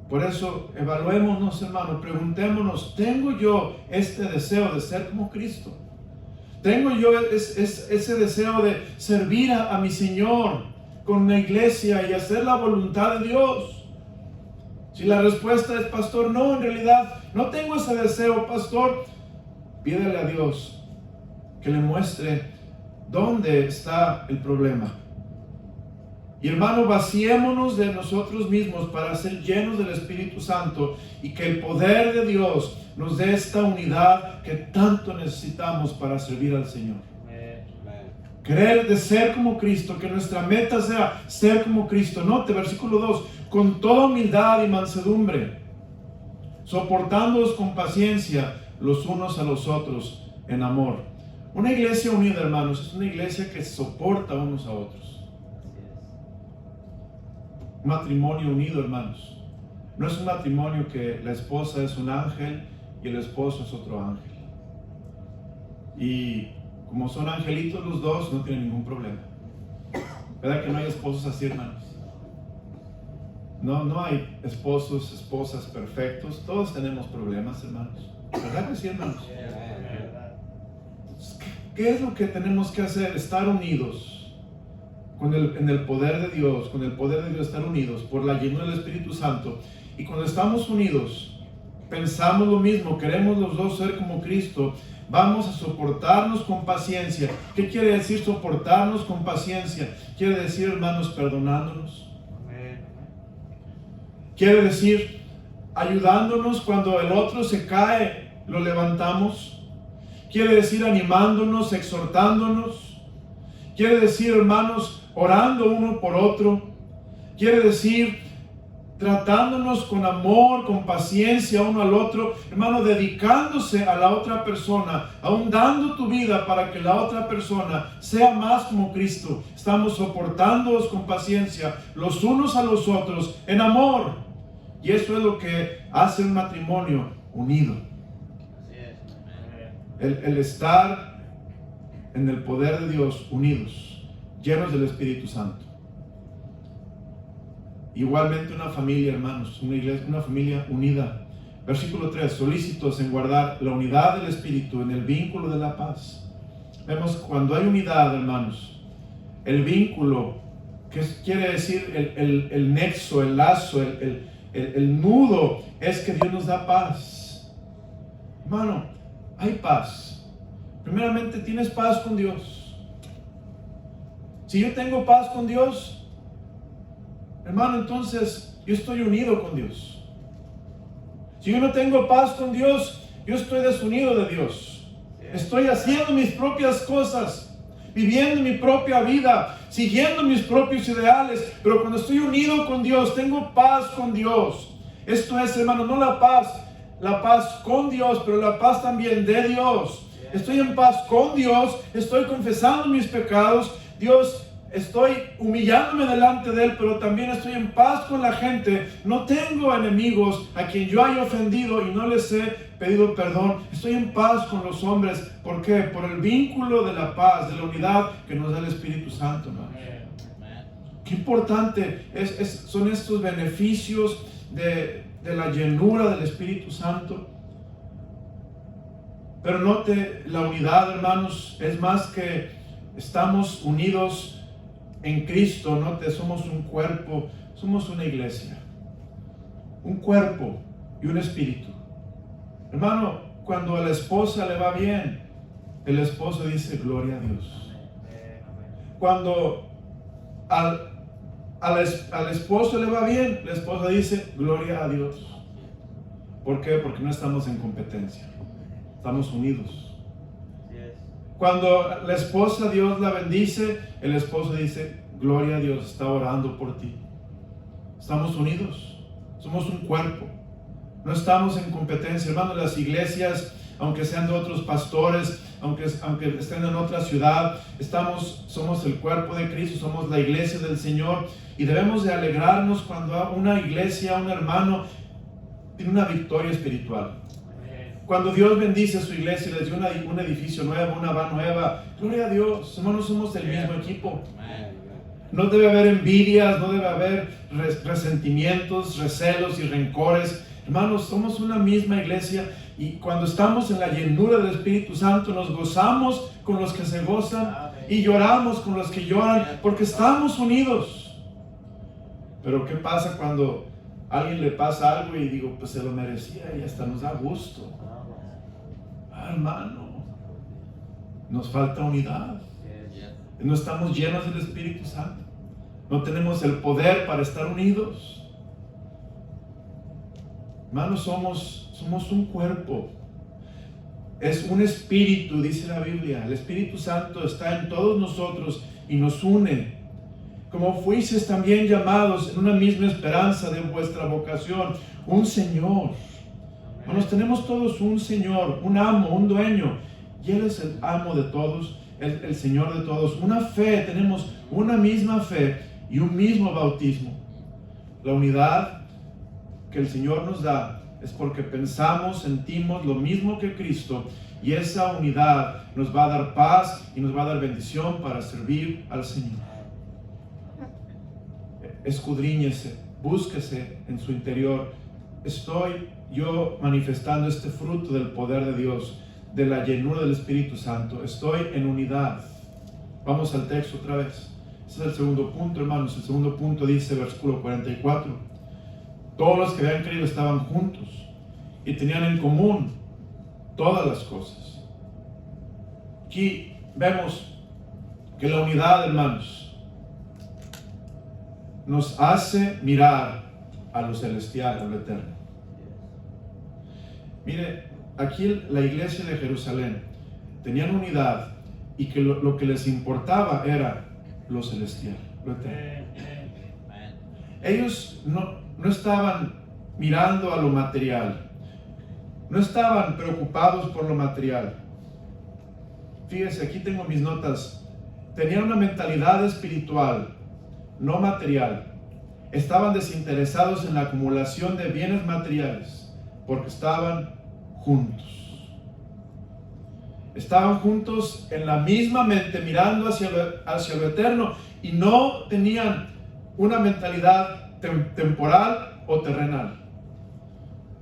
Por eso, evaluémonos, hermanos, preguntémonos, ¿tengo yo este deseo de ser como Cristo? ¿Tengo yo ese deseo de servir a mi Señor con la iglesia y hacer la voluntad de Dios? Si la respuesta es, pastor, no, en realidad no tengo ese deseo, pastor, pídele a Dios que le muestre dónde está el problema. Y hermano, vaciémonos de nosotros mismos para ser llenos del Espíritu Santo y que el poder de Dios nos dé esta unidad que tanto necesitamos para servir al Señor. Querer de ser como Cristo, que nuestra meta sea ser como Cristo. Note, versículo 2, con toda humildad y mansedumbre, soportándoos con paciencia los unos a los otros en amor. Una iglesia unida, hermanos, es una iglesia que soporta unos a otros. Un matrimonio unido, hermanos, no es un matrimonio que la esposa es un ángel y el esposo es otro ángel. Y como son angelitos los dos, no tienen ningún problema. ¿Verdad que no hay esposos así, hermanos? No hay esposos, esposas perfectos. Todos tenemos problemas, hermanos. ¿Verdad que sí, hermanos? ¿Qué es lo que tenemos que hacer? Estar unidos en el poder de Dios, con el poder de Dios, estar unidos por la llenura del Espíritu Santo. Y cuando estamos unidos, pensamos lo mismo, queremos los dos ser como Cristo, vamos a soportarnos con paciencia. ¿Qué quiere decir soportarnos con paciencia? Quiere decir, hermanos, perdonándonos. Quiere decir ayudándonos cuando el otro se cae, lo levantamos. Quiere decir animándonos, exhortándonos. Quiere decir, hermanos, orando uno por otro. Quiere decir tratándonos con amor, con paciencia uno al otro, hermano, dedicándose a la otra persona, aún dando tu vida para que la otra persona sea más como Cristo. Estamos soportándonos con paciencia los unos a los otros en amor. Y eso es lo que hace un matrimonio unido. El estar en el poder de Dios, unidos, llenos del Espíritu Santo. Igualmente una familia, hermanos, una iglesia, una familia unida. Versículo 3, solícitos en guardar la unidad del Espíritu en el vínculo de la paz. Vemos cuando hay unidad, hermanos, el vínculo, que quiere decir el nexo, el lazo, el nudo, es que Dios nos da paz. Hermano, hay paz. Primeramente, tienes paz con Dios. Si yo tengo paz con Dios, hermano, entonces yo estoy unido con Dios. Si yo no tengo paz con Dios, yo estoy desunido de Dios. Estoy haciendo mis propias cosas, viviendo mi propia vida, siguiendo mis propios ideales. Pero cuando estoy unido con Dios, tengo paz con Dios. Esto es, hermano, no la paz con Dios, pero la paz también de Dios. Estoy en paz con Dios, estoy confesando mis pecados. Dios, estoy humillándome delante de Él, pero también estoy en paz con la gente. No tengo enemigos a quien yo haya ofendido y no les he pedido perdón. Estoy en paz con los hombres. ¿Por qué? Por el vínculo de la paz, de la unidad que nos da el Espíritu Santo, hermanos. Qué importante son estos beneficios de la llenura del Espíritu Santo. Pero note, la unidad, hermanos, es más que estamos unidos en Cristo. Note, somos un cuerpo, somos una iglesia, un cuerpo y un espíritu. Hermano, cuando a la esposa le va bien, el esposo dice gloria a Dios. Cuando al esposo le va bien, la esposa dice gloria a Dios. ¿Por qué? Porque no estamos en competencia, estamos unidos. Cuando la esposa, Dios la bendice, el esposo dice gloria a Dios, está orando por ti. Estamos unidos, somos un cuerpo, no estamos en competencia. Hermano, las iglesias, aunque sean de otros pastores, aunque estén en otra ciudad, somos el cuerpo de Cristo, somos la iglesia del Señor, y debemos de alegrarnos cuando una iglesia, un hermano tiene una victoria espiritual. Cuando Dios bendice a su iglesia y les dio un edificio nuevo, una van nueva, gloria a Dios. Hermanos, somos el mismo equipo. No debe haber envidias, no debe haber resentimientos, recelos y rencores. Hermanos, somos una misma iglesia, y cuando estamos en la llenura del Espíritu Santo, nos gozamos con los que se gozan y lloramos con los que lloran, porque estamos unidos. Pero ¿qué pasa cuando a alguien le pasa algo y digo, pues se lo merecía y hasta nos da gusto? Hermano, nos falta unidad. No estamos llenos del Espíritu Santo. No tenemos el poder para estar unidos. Hermanos, somos un cuerpo. Es un espíritu, dice la Biblia. El Espíritu Santo está en todos nosotros y nos une. Como fuisteis también llamados en una misma esperanza de vuestra vocación, un Señor. Hermanos, tenemos todos un Señor, un amo, un dueño, y Él es el amo de todos, el Señor de todos. Una fe, tenemos una misma fe y un mismo bautismo. La unidad que el Señor nos da es porque pensamos, sentimos lo mismo que Cristo, y esa unidad nos va a dar paz y nos va a dar bendición para servir al Señor. Escudriñese, búsquese en su interior. Estoy yo manifestando este fruto del poder de Dios, de la llenura del Espíritu Santo. Estoy en unidad. Vamos al texto otra vez. Ese es el segundo punto, hermanos. El segundo punto dice, versículo 44. Todos los que habían creído estaban juntos y tenían en común todas las cosas. Aquí vemos que la unidad, hermanos, nos hace mirar a lo celestial, a lo eterno. Mire, aquí la iglesia de Jerusalén tenían unidad, y que lo que les importaba era lo celestial, lo eterno. Ellos no estaban mirando a lo material, no estaban preocupados por lo material. Fíjese, aquí tengo mis notas. Tenían una mentalidad espiritual, no material. estaban desinteresados en la acumulación de bienes materiales, porque estaban juntos. Estaban juntos en la misma mente, mirando hacia lo eterno, y no tenían una mentalidad temporal o terrenal.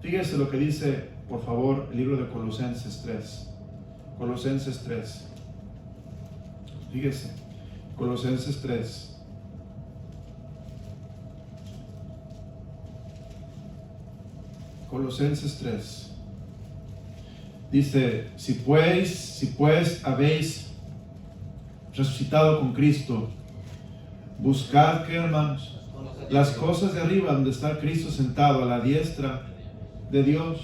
Fíjese lo que dice, por favor, el libro de Colosenses 3. Colosenses 3. Fíjese, Colosenses 3. Colosenses 3. Dice, si pues habéis resucitado con Cristo, buscad, ¿qué, hermanos? Las cosas de arriba, donde está Cristo sentado a la diestra de Dios.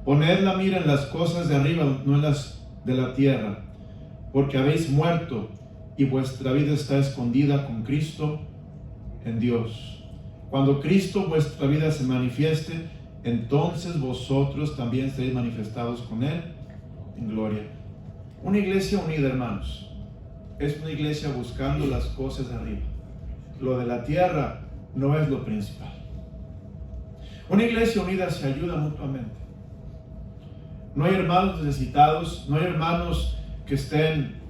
Poned la mira en las cosas de arriba, no en las de la tierra, porque habéis muerto y vuestra vida está escondida con Cristo en Dios. Cuando Cristo vuestra vida se manifieste, entonces vosotros también seréis manifestados con Él en gloria. Una iglesia unida, hermanos, es una iglesia buscando las cosas de arriba. Lo de la tierra no es lo principal. Una iglesia unida se ayuda mutuamente. No hay hermanos necesitados, no hay hermanos que estén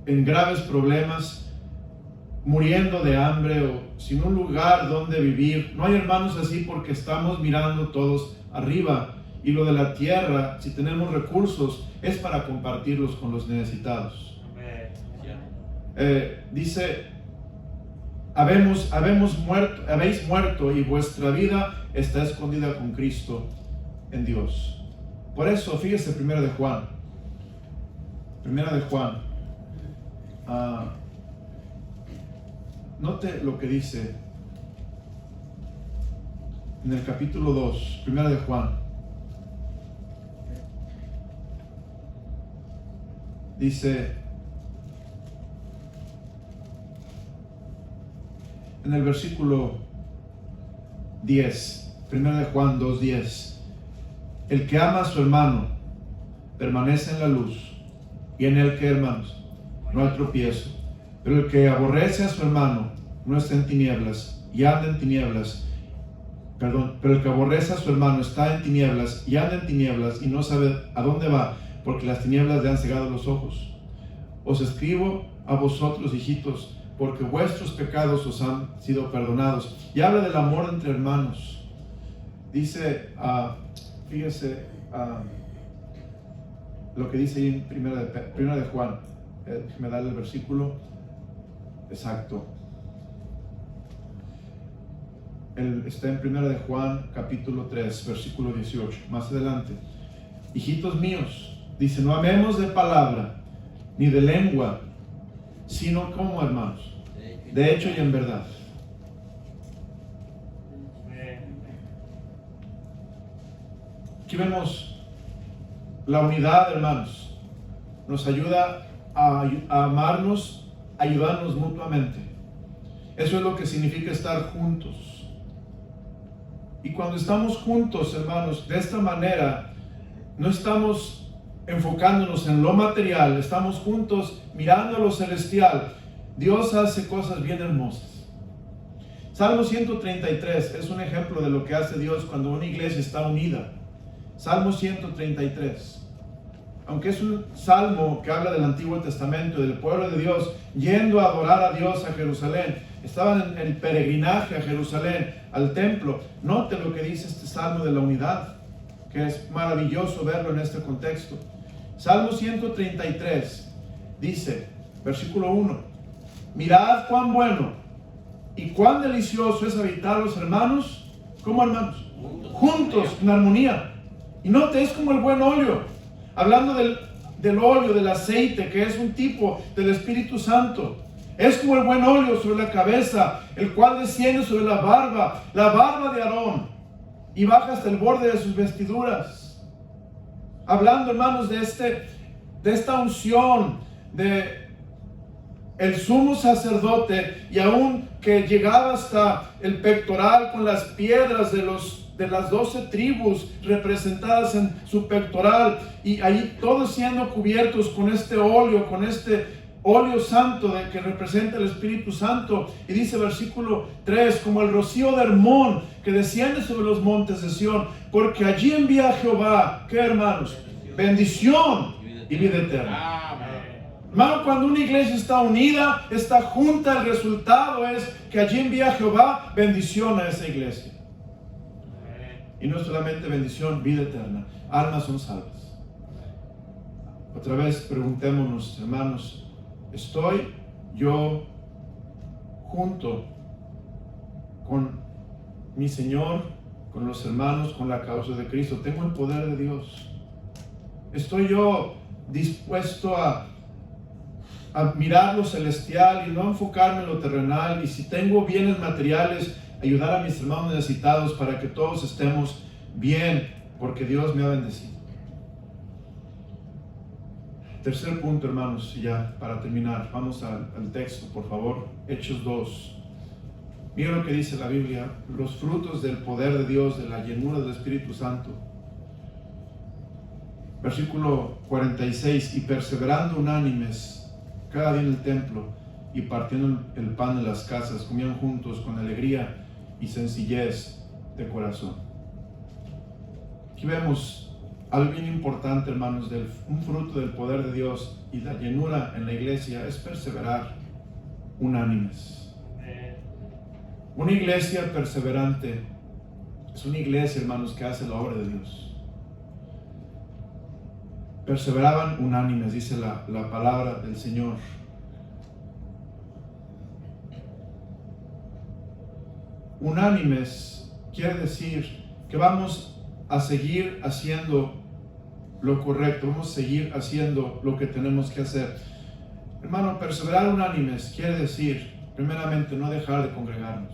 en graves problemas, muriendo de hambre o sin un lugar donde vivir. No hay hermanos así, porque estamos mirando todos arriba, y lo de la tierra, si tenemos recursos, es para compartirlos con los necesitados. Dice, habéis muerto y vuestra vida está escondida con Cristo en Dios. Por eso, fíjese, Primera de Juan. Note lo que dice en el capítulo 2, Primera de Juan. Dice en el versículo 10, Primera de Juan 2:10, el que ama a su hermano permanece en la luz, y en él, que, hermanos, no hay tropiezo. Pero el que aborrece a su hermano no está en tinieblas y anda en tinieblas. Pero el que aborrece a su hermano está en tinieblas y anda en tinieblas y no sabe a dónde va, porque las tinieblas le han cegado los ojos. Os escribo a vosotros, hijitos, porque vuestros pecados os han sido perdonados. Y habla del amor entre hermanos. Dice, fíjese lo que dice ahí en primera de Juan. Me da el versículo exacto. Está en Primera de Juan, capítulo 3, versículo 18. Más adelante. Hijitos míos, dice, no amemos de palabra ni de lengua, sino como hermanos, de hecho y en verdad. Aquí vemos la unidad, hermanos. Nos ayuda a amarnos, a ayudarnos mutuamente. Eso es lo que significa estar juntos. Y cuando estamos juntos, hermanos, de esta manera, no estamos enfocándonos en lo material, estamos juntos mirando a lo celestial. Dios hace cosas bien hermosas. Salmo 133 es un ejemplo de lo que hace Dios cuando una iglesia está unida. Salmo 133. Aunque es un salmo que habla del Antiguo Testamento, del pueblo de Dios yendo a adorar a Dios a Jerusalén, estaban en el peregrinaje a Jerusalén, al templo. Note lo que dice este salmo de la unidad, que es maravilloso verlo en este contexto. Salmo 133 dice, versículo 1, mirad cuán bueno y cuán delicioso es habitar los hermanos, ¿cómo, hermanos? Juntos, en armonía. Y note, es como el buen óleo, hablando del óleo, del aceite, que es un tipo del Espíritu Santo. Es como el buen óleo sobre la cabeza, el cual desciende sobre la barba de Aarón, y baja hasta el borde de sus vestiduras. Hablando, hermanos, de esta unción de el sumo sacerdote, y aún que llegaba hasta el pectoral con las piedras de las 12 tribus representadas en su pectoral, y ahí todos siendo cubiertos con este óleo óleo santo que representa el Espíritu Santo. Y dice versículo 3, como el rocío de Hermón que desciende sobre los montes de Sión, porque allí envía Jehová, ¿qué, hermanos? Bendición y vida eterna. Hermano, cuando una iglesia está unida, está junta, el resultado es que allí envía Jehová bendición a esa iglesia. Y no solamente bendición, vida eterna. Almas son salvas. Otra vez preguntémonos, hermanos, ¿estoy yo junto con mi Señor, con los hermanos, con la causa de Cristo? ¿Tengo el poder de Dios? ¿Estoy yo dispuesto a mirar lo celestial y no enfocarme en lo terrenal? Y si tengo bienes materiales, ayudar a mis hermanos necesitados para que todos estemos bien, porque Dios me ha bendecido. Tercer punto, hermanos, y ya para terminar, vamos al texto, por favor. Hechos 2. Mira lo que dice la Biblia: los frutos del poder de Dios, de la llenura del Espíritu Santo. Versículo 46, y perseverando unánimes cada día en el templo y partiendo el pan en las casas, comían juntos con alegría y sencillez de corazón. Aquí vemos algo bien importante, hermanos. Un fruto del poder de Dios y la llenura en la iglesia es perseverar unánimes. Una iglesia perseverante es una iglesia, hermanos, que hace la obra de Dios. Perseveraban unánimes, dice la palabra del Señor. Unánimes quiere decir que vamos a seguir haciendo lo correcto, vamos a seguir haciendo lo que tenemos que hacer. Hermano, perseverar unánimes quiere decir, primeramente, no dejar de congregarnos.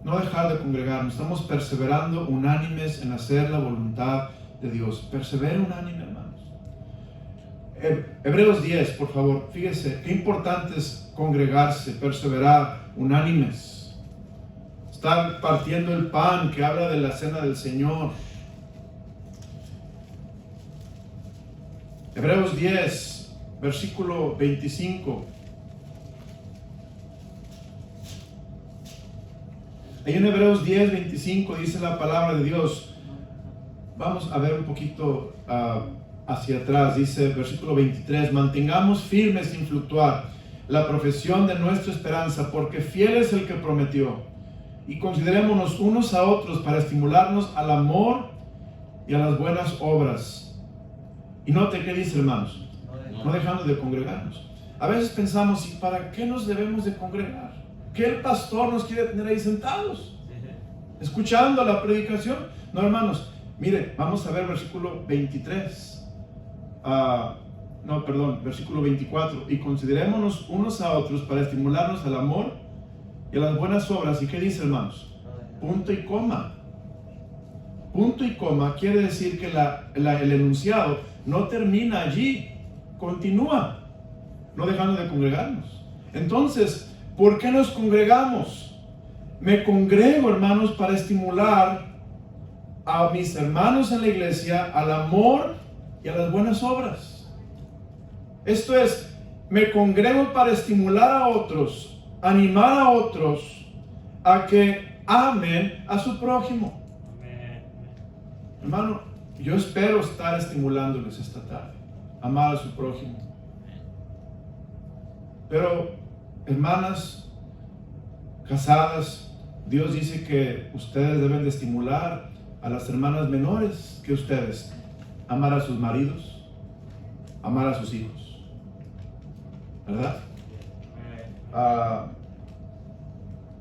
No dejar de congregarnos. Estamos perseverando unánimes en hacer la voluntad de Dios. Persevera unánime, hermanos. Hebreos 10, por favor. Fíjese, qué importante es congregarse, perseverar unánimes. Estar partiendo el pan, que habla de la cena del Señor. Hebreos 10, versículo 25. Ahí en Hebreos 10, 25 dice la palabra de Dios. Vamos a ver un poquito hacia atrás. Dice versículo 23, mantengamos firmes sin fluctuar la profesión de nuestra esperanza, porque fiel es el que prometió. Y considerémonos unos a otros para estimularnos al amor y a las buenas obras. Y note qué dice, hermanos, no dejando de congregarnos. A veces pensamos, ¿y para qué nos debemos de congregar? ¿Qué el pastor nos quiere tener ahí sentados, escuchando la predicación? No, hermanos, mire, vamos a ver versículo 23. Versículo 24. Y considerémonos unos a otros para estimularnos al amor y a las buenas obras. ¿Y qué dice, hermanos? Punto y coma. Punto y coma quiere decir que el enunciado no termina allí, continúa, no dejando de congregarnos. Entonces, ¿por qué nos congregamos? Me congrego, hermanos, para estimular a mis hermanos en la iglesia al amor y a las buenas obras. Esto es, me congrego para estimular a otros, animar a otros a que amen a su prójimo. Hermano, yo espero estar estimulándoles esta tarde, amar a su prójimo. Pero, hermanas casadas, Dios dice que ustedes deben de estimular a las hermanas menores que ustedes, amar a sus maridos, amar a sus hijos, ¿verdad?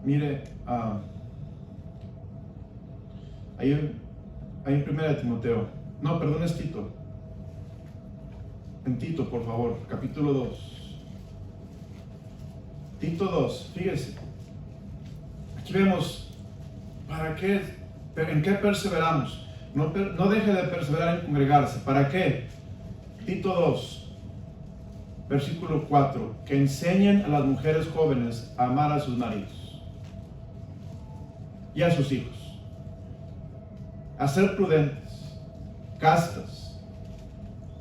Mire, ahí en 1 Timoteo, no, perdón, es Tito. En Tito, por favor, capítulo 2. Tito 2, fíjese. Aquí vemos, ¿para qué? ¿En qué perseveramos? No deje de perseverar en congregarse. ¿Para qué? Tito 2, versículo 4. Que enseñen a las mujeres jóvenes a amar a sus maridos y a sus hijos, a ser prudentes, castas,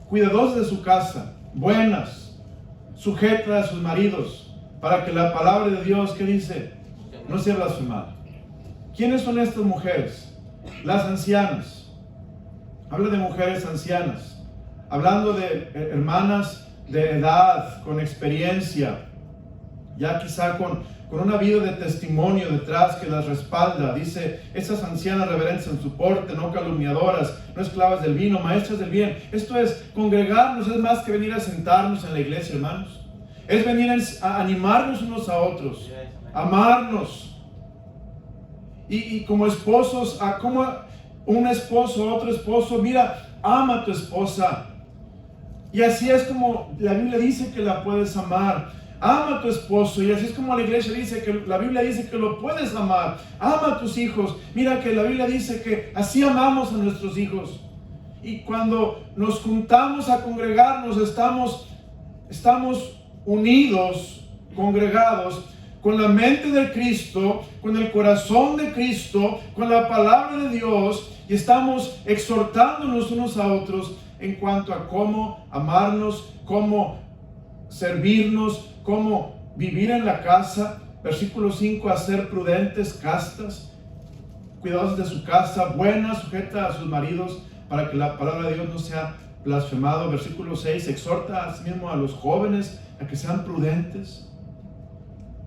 cuidadosas de su casa, buenas, sujetas a sus maridos, para que la palabra de Dios, ¿qué dice? No sea blasfemada. ¿Quiénes son estas mujeres? Las ancianas. Habla de mujeres ancianas, hablando de hermanas de edad, con experiencia, ya quizá con una vida de testimonio detrás que las respalda. Dice, esas ancianas reverentes en su porte, no calumniadoras, no esclavas del vino, maestras del bien. Esto es, congregarnos es más que venir a sentarnos en la iglesia, hermanos. Es venir a animarnos unos a otros, amarnos. Y como esposos, como un esposo, otro esposo, mira, ama a tu esposa. Y así es como la Biblia dice que la puedes amar. Ama a tu esposo, y así es como la iglesia dice que la Biblia dice que lo puedes amar. Ama a tus hijos. Mira que la Biblia dice que así amamos a nuestros hijos. Y cuando nos juntamos a congregarnos, estamos unidos, congregados, con la mente de Cristo, con el corazón de Cristo, con la palabra de Dios, y estamos exhortándonos unos a otros en cuanto a cómo amarnos, cómo servirnos, cómo vivir en la casa. Versículo 5, a ser prudentes, castas, cuidadosos de su casa, buenas, sujetas a sus maridos, para que la palabra de Dios no sea blasfemado. Versículo 6, exhorta asimismo a los jóvenes a que sean prudentes,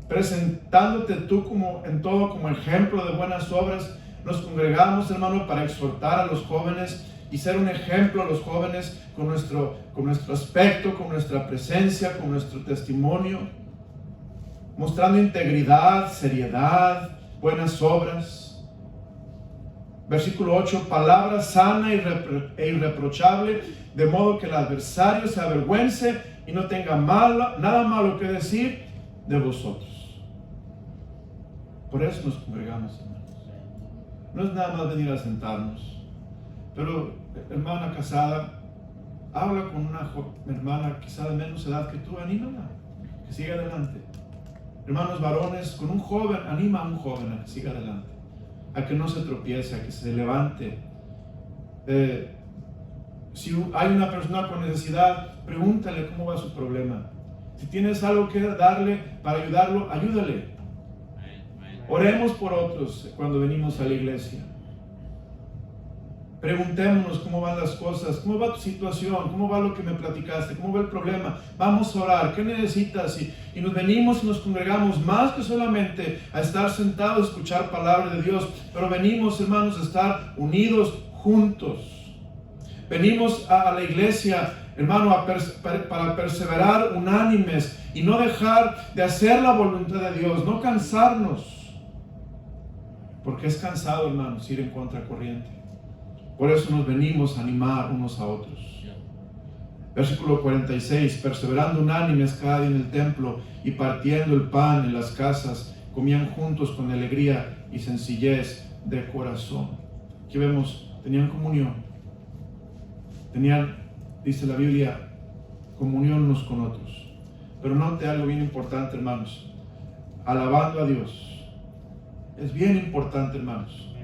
presentándote tú como en todo como ejemplo de buenas obras. Nos congregamos, hermano, para exhortar a los jóvenes y ser un ejemplo a los jóvenes con nuestro aspecto, con nuestra presencia, con nuestro testimonio, mostrando integridad, seriedad, buenas obras. Versículo 8, palabra sana e irreprochable, de modo que el adversario se avergüence y no tenga nada malo que decir de vosotros. Por eso nos congregamos, hermanos. No es nada más venir a sentarnos. Pero, hermana casada, habla con una hermana quizá de menos edad que tú, anímala, que siga adelante. Hermanos varones, con un joven, anima a un joven a que siga adelante, a que no se tropiece, a que se levante. Si hay una persona con necesidad, pregúntale cómo va su problema. Si tienes algo que darle para ayudarlo, ayúdale. Oremos por otros cuando venimos a la iglesia. Preguntémonos cómo van las cosas, cómo va tu situación, cómo va lo que me platicaste, cómo va el problema. Vamos a orar, ¿qué necesitas? Y nos venimos y nos congregamos más que solamente a estar sentados a escuchar palabra de Dios, pero venimos, hermanos, a estar unidos juntos. Venimos a la iglesia, hermano, para perseverar unánimes y no dejar de hacer la voluntad de Dios, no cansarnos. Porque es cansado, hermanos, ir en contracorriente. Por eso nos venimos a animar unos a otros. Versículo 46, perseverando unánimes cada día en el templo y partiendo el pan en las casas, comían juntos con alegría y sencillez de corazón. Aquí vemos, tenían comunión. Tenían, dice la Biblia, comunión unos con otros. Pero note algo bien importante, hermanos. Alabando a Dios. Es bien importante, hermanos,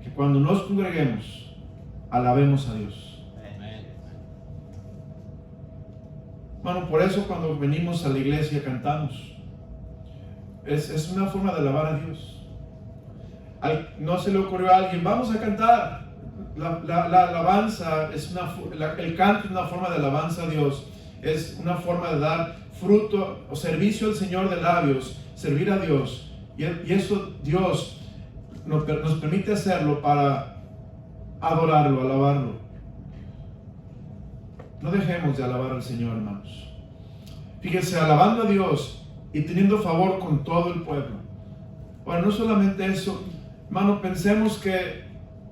que cuando nos congreguemos, alabemos a Dios. Hermano, por eso cuando venimos a la iglesia cantamos. Es una forma de alabar a Dios. No se le ocurrió a alguien, vamos a cantar. La alabanza, el canto es una forma de alabanza a Dios. Es una forma de dar fruto o servicio al Señor de labios, servir a Dios. Y eso Dios nos permite hacerlo para adorarlo, alabarlo. No dejemos de alabar al Señor, hermanos. Fíjense, alabando a Dios y teniendo favor con todo el pueblo. Bueno, no solamente eso, hermano, pensemos que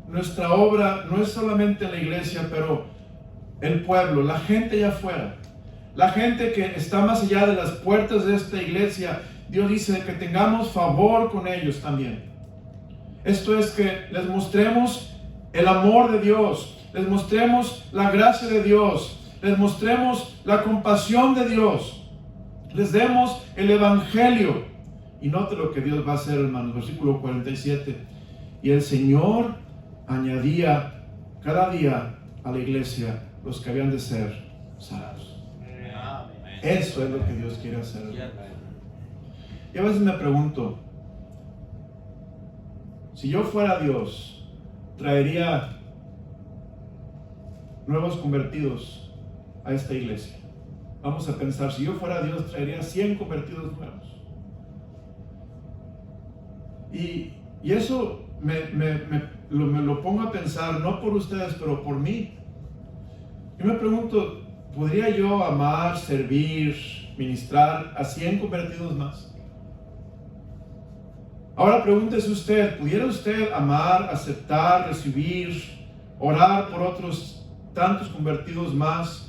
nuestra obra no es solamente en la iglesia, pero el pueblo, la gente allá afuera, la gente que está más allá de las puertas de esta iglesia. Dios dice que tengamos favor con ellos también. Esto es que les mostremos el amor de Dios, les mostremos la gracia de Dios, les mostremos la compasión de Dios, les demos el evangelio. Y note lo que Dios va a hacer, hermanos, versículo 47. Y el Señor añadía cada día a la iglesia los que habían de ser salvos. Eso es lo que Dios quiere hacer. Y a veces me pregunto, si yo fuera Dios, traería nuevos convertidos a esta iglesia. Vamos a pensar, si yo fuera Dios, traería 100 convertidos nuevos. Y eso me lo pongo a pensar, no por ustedes, pero por mí. Yo me pregunto, ¿podría yo amar, servir, ministrar a 100 convertidos más? Ahora pregúntese usted, ¿pudiera usted amar, aceptar, recibir, orar por otros tantos convertidos más?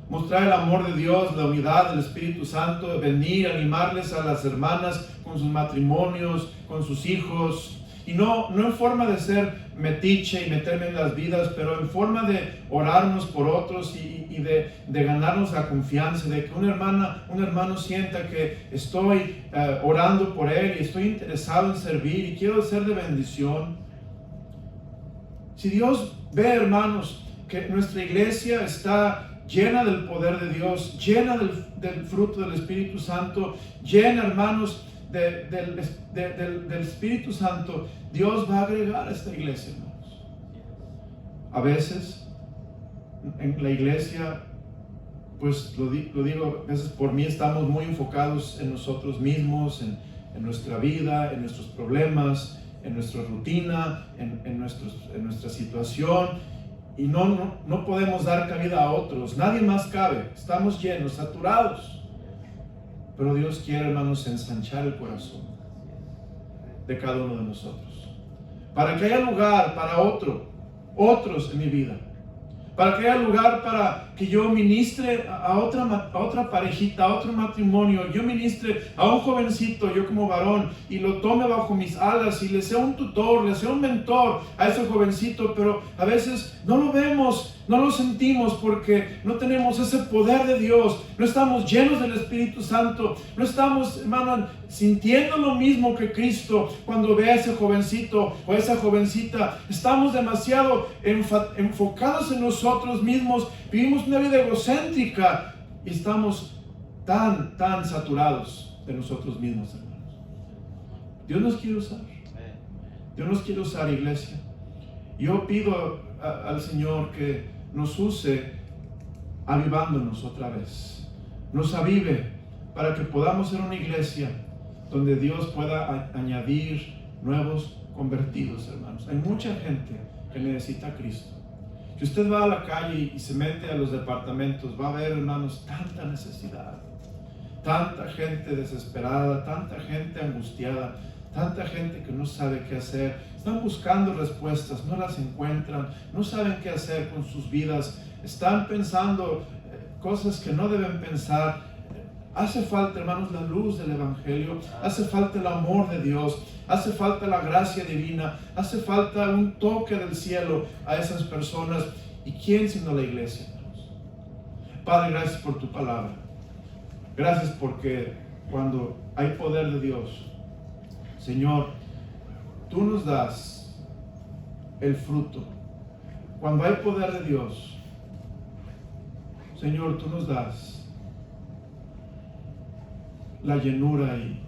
Mostrar el amor de Dios, la unidad del Espíritu Santo, venir, animarles a las hermanas con sus matrimonios, con sus hijos, y no en forma de ser metiche y meterme en las vidas, pero en forma de orarnos por otros y de ganarnos la confianza, de que un hermano sienta que estoy orando por él y estoy interesado en servir y quiero ser de bendición. Si Dios ve, hermanos, que nuestra iglesia está llena del poder de Dios, llena del fruto del Espíritu Santo, llena, hermanos, del Espíritu Santo, Dios va a agregar a esta iglesia, hermanos. A veces, en la iglesia, pues lo digo, a veces por mí estamos muy enfocados en nosotros mismos, en nuestra vida, en nuestros problemas, en nuestra rutina, en nuestra situación. Y no podemos dar cabida a otros. Nadie más cabe. Estamos llenos, saturados. Pero Dios quiere, hermanos, ensanchar el corazón de cada uno de nosotros. Para que haya lugar para otros en mi vida. Para que haya lugar para que yo ministre a otra parejita, a otro matrimonio. Yo ministre a un jovencito, yo como varón, y lo tome bajo mis alas y le sea un tutor, le sea un mentor a ese jovencito. Pero a veces no lo vemos, no lo sentimos porque no tenemos ese poder de Dios. No estamos llenos del Espíritu Santo. No estamos, hermano, sintiendo lo mismo que Cristo cuando ve a ese jovencito o a esa jovencita. Estamos demasiado enfocados en nosotros mismos. Vivimos una vida egocéntrica y estamos tan saturados de nosotros mismos, hermanos. Dios nos quiere usar. Dios nos quiere usar, iglesia. Yo pido al Señor que nos use avivándonos otra vez. Nos avive para que podamos ser una iglesia donde Dios pueda añadir nuevos convertidos, hermanos. Hay mucha gente que necesita a Cristo. Si usted va a la calle y se mete a los departamentos, va a ver, hermanos, tanta necesidad, tanta gente desesperada, tanta gente angustiada, tanta gente que no sabe qué hacer. Están buscando respuestas, no las encuentran, no saben qué hacer con sus vidas, están pensando cosas que no deben pensar. Hace falta, hermanos, la luz del Evangelio, hace falta el amor de Dios, hace falta la gracia divina, hace falta un toque del cielo a esas personas. ¿Y quién sino la iglesia, hermanos? Padre, gracias por tu palabra. Gracias porque cuando hay poder de Dios, Señor, tú nos das el fruto. Cuando hay poder de Dios, Señor, tú nos das la llenura y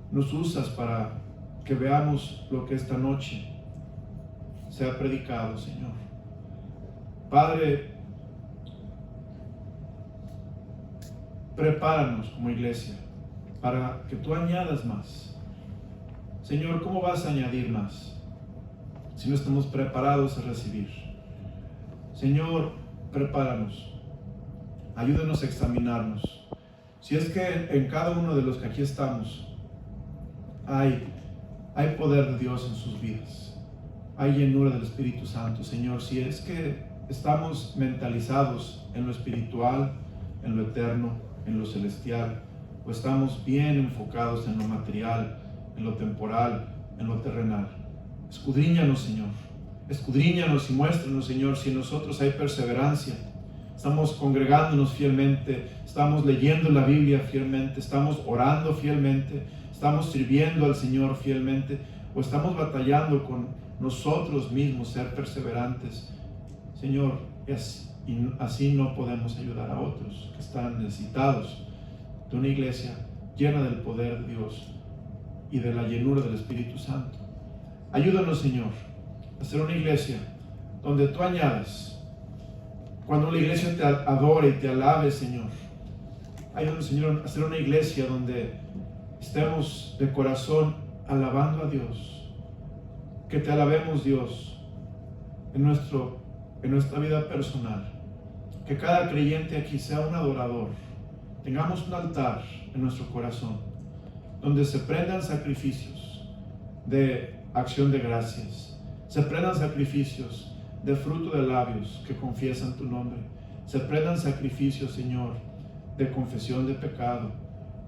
nos usas para que veamos lo que esta noche se ha predicado, Señor. Padre, prepáranos como iglesia para que tú añadas más. Señor, ¿cómo vas a añadir más si no estamos preparados a recibir? Señor, prepáranos. Ayúdanos a examinarnos. Si es que en cada uno de los que aquí estamos hay poder de Dios en sus vidas, hay llenura del Espíritu Santo, Señor, si es que estamos mentalizados en lo espiritual, en lo eterno, en lo celestial, o estamos bien enfocados en lo material, en lo temporal, en lo terrenal. Escudriñanos, Señor. Escudriñanos y muéstranos, Señor, si en nosotros hay perseverancia. Estamos congregándonos fielmente, estamos leyendo la Biblia fielmente, estamos orando fielmente, estamos sirviendo al Señor fielmente, o estamos batallando con nosotros mismos, ser perseverantes. Señor, y así no podemos ayudar a otros que están necesitados de una iglesia llena del poder de Dios y de la llenura del Espíritu Santo. Ayúdanos, Señor, a ser una iglesia donde tú añadas, cuando la iglesia te adore y te alabe, Señor. Ayúdanos, Señor, a ser una iglesia donde estemos de corazón alabando a Dios. Que te alabemos, Dios, en nuestra vida personal. Que cada creyente aquí sea un adorador. Tengamos un altar en nuestro corazón donde se prendan sacrificios de acción de gracias, se prendan sacrificios de fruto de labios que confiesan tu nombre, se prendan sacrificios, Señor, de confesión de pecado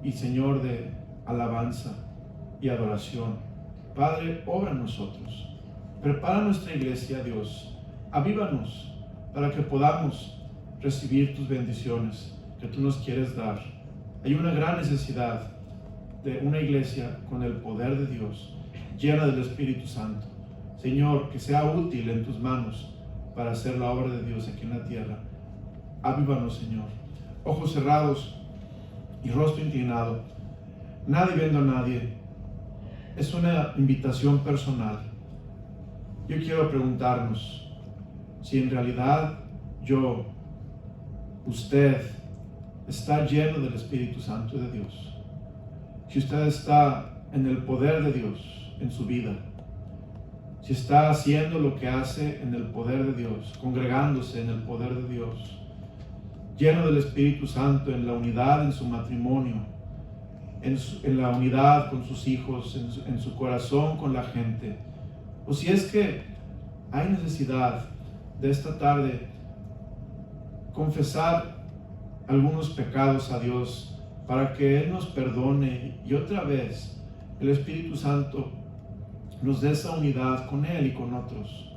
y, Señor, de alabanza y adoración. Padre, obra en nosotros, prepara nuestra iglesia, Dios, avívanos para que podamos recibir tus bendiciones que tú nos quieres dar. Hay una gran necesidad de una iglesia con el poder de Dios, llena del Espíritu Santo. Señor, que sea útil en tus manos para hacer la obra de Dios aquí en la tierra. Avívanos, Señor. Ojos cerrados y rostro inclinado, nadie viendo a nadie. Es una invitación personal. Yo quiero preguntarnos si en realidad usted está lleno del Espíritu Santo de Dios. Si usted está en el poder de Dios en su vida, si está haciendo lo que hace en el poder de Dios, congregándose en el poder de Dios, lleno del Espíritu Santo, en la unidad en su matrimonio, en la unidad con sus hijos, en su corazón con la gente, o si es que hay necesidad de esta tarde confesar algunos pecados a Dios para que Él nos perdone y otra vez el Espíritu Santo nos dé esa unidad con Él y con otros.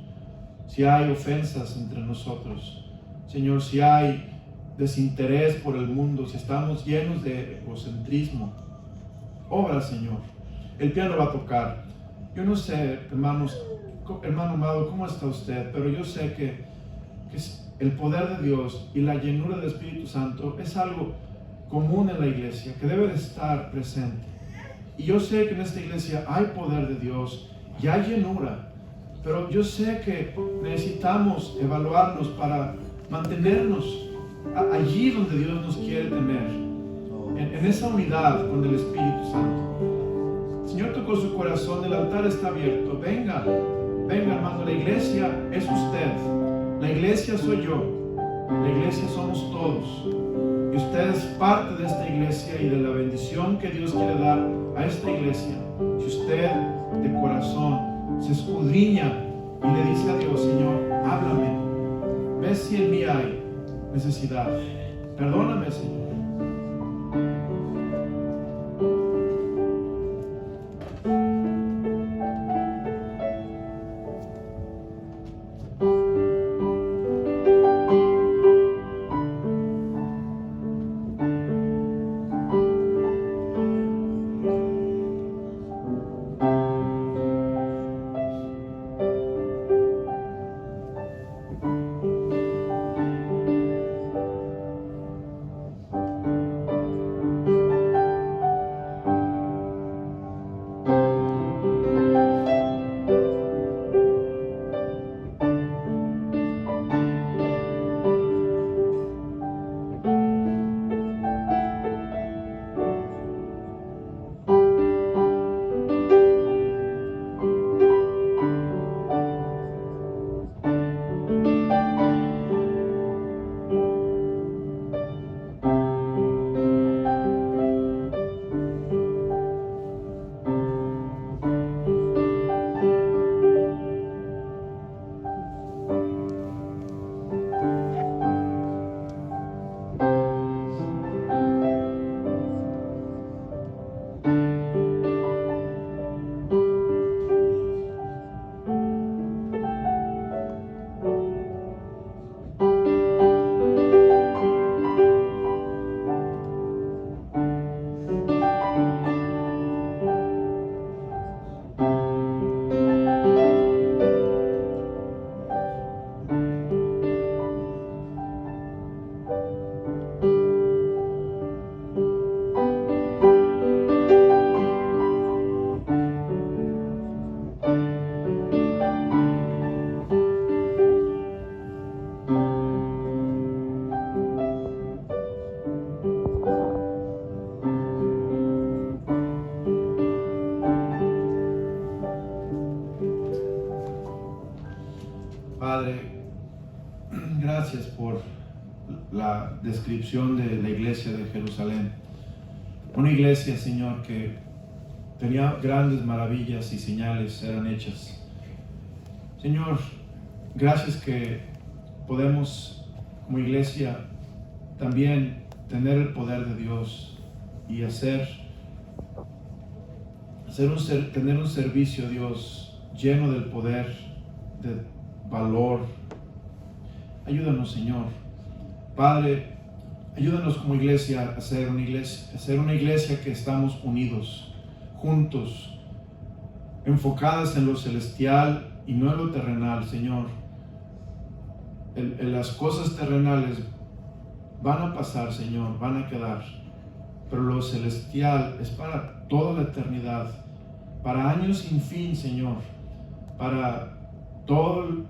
Si hay ofensas entre nosotros, Señor, si hay desinterés por el mundo, si estamos llenos de egocentrismo, obra, Señor. El piano va a tocar. Yo no sé, hermano amado, cómo está usted, pero yo sé que el poder de Dios y la llenura del Espíritu Santo es algo común en la iglesia, que debe de estar presente. Y yo sé que en esta iglesia hay poder de Dios y hay llenura, pero yo sé que necesitamos evaluarnos para mantenernos allí donde Dios nos quiere tener, en esa unidad con el Espíritu Santo. El Señor tocó su corazón, el altar está abierto. Venga, hermano, la iglesia es usted, la iglesia soy yo, la iglesia somos todos. Y usted es parte de esta iglesia y de la bendición que Dios quiere dar a esta iglesia. Si usted de corazón se escudriña y le dice a Dios: Señor, háblame, ve si en mí hay necesidad, perdóname, Señor. la descripción de la iglesia de Jerusalén. Una iglesia, Señor, que tenía grandes maravillas y señales eran hechas. Señor, gracias que podemos como iglesia también tener el poder de Dios y tener un servicio a Dios lleno del poder, de valor. Ayúdanos, Señor. Padre, ayúdanos como iglesia a ser una iglesia que estamos unidos, juntos, enfocadas en lo celestial y no en lo terrenal, Señor. Las cosas terrenales van a pasar, Señor, van a quedar, pero lo celestial es para toda la eternidad, para años sin fin, Señor, para todo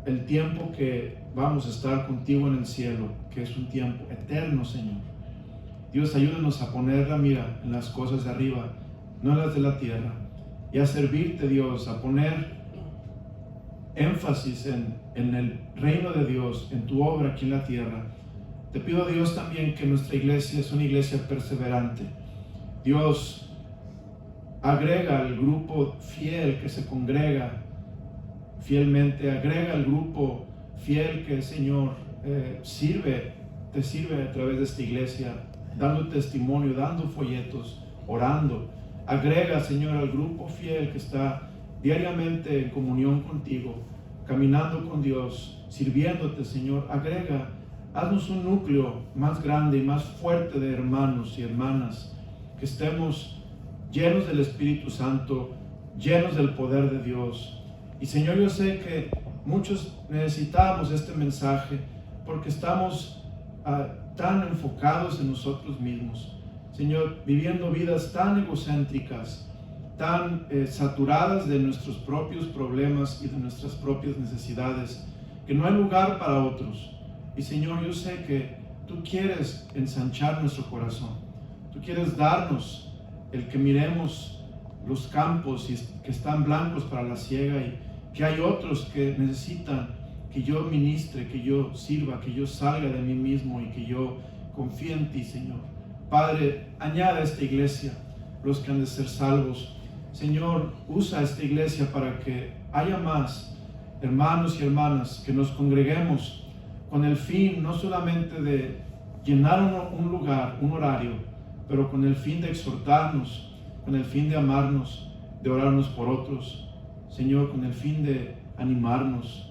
el tiempo que vamos a estar contigo en el cielo, que es un tiempo eterno, Señor. Dios, ayúdanos a poner la mira en las cosas de arriba, no en las de la tierra, y a servirte, Dios, a poner énfasis en el reino de Dios, en tu obra aquí en la tierra. Te pido, Dios, también que nuestra iglesia es una iglesia perseverante. Dios, agrega al grupo fiel que se congrega fielmente, agrega al grupo fiel que, Señor, te sirve a través de esta iglesia, dando testimonio, dando folletos, orando. Agrega, Señor, al grupo fiel que está diariamente en comunión contigo, caminando con Dios, sirviéndote, Señor. Agrega, haznos un núcleo más grande y más fuerte de hermanos y hermanas, que estemos llenos del Espíritu Santo, llenos del poder de Dios. Y, Señor, yo sé que muchos necesitamos este mensaje porque estamos tan enfocados en nosotros mismos, Señor, viviendo vidas tan egocéntricas, tan saturadas de nuestros propios problemas y de nuestras propias necesidades, que no hay lugar para otros. Y, Señor, yo sé que tú quieres ensanchar nuestro corazón, tú quieres darnos el que miremos los campos que están blancos para la siega, y que hay otros que necesitan que yo ministre, que yo sirva, que yo salga de mí mismo y que yo confíe en ti, Señor. Padre, añade a esta iglesia los que han de ser salvos. Señor, usa esta iglesia para que haya más hermanos y hermanas, que nos congreguemos con el fin no solamente de llenar un lugar, un horario, pero con el fin de exhortarnos, con el fin de amarnos, de orarnos por otros, Señor, con el fin de animarnos,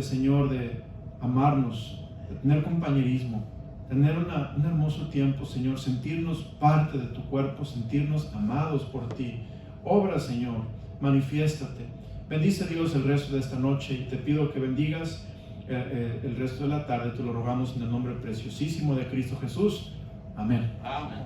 Señor, de amarnos, de tener compañerismo, tener un hermoso tiempo, Señor, sentirnos parte de tu cuerpo, sentirnos amados por ti. Obra, Señor, manifiéstate. Bendice, Dios, el resto de esta noche, y te pido que bendigas el resto de la tarde. Te lo rogamos en el nombre preciosísimo de Cristo Jesús. Amén. Amén.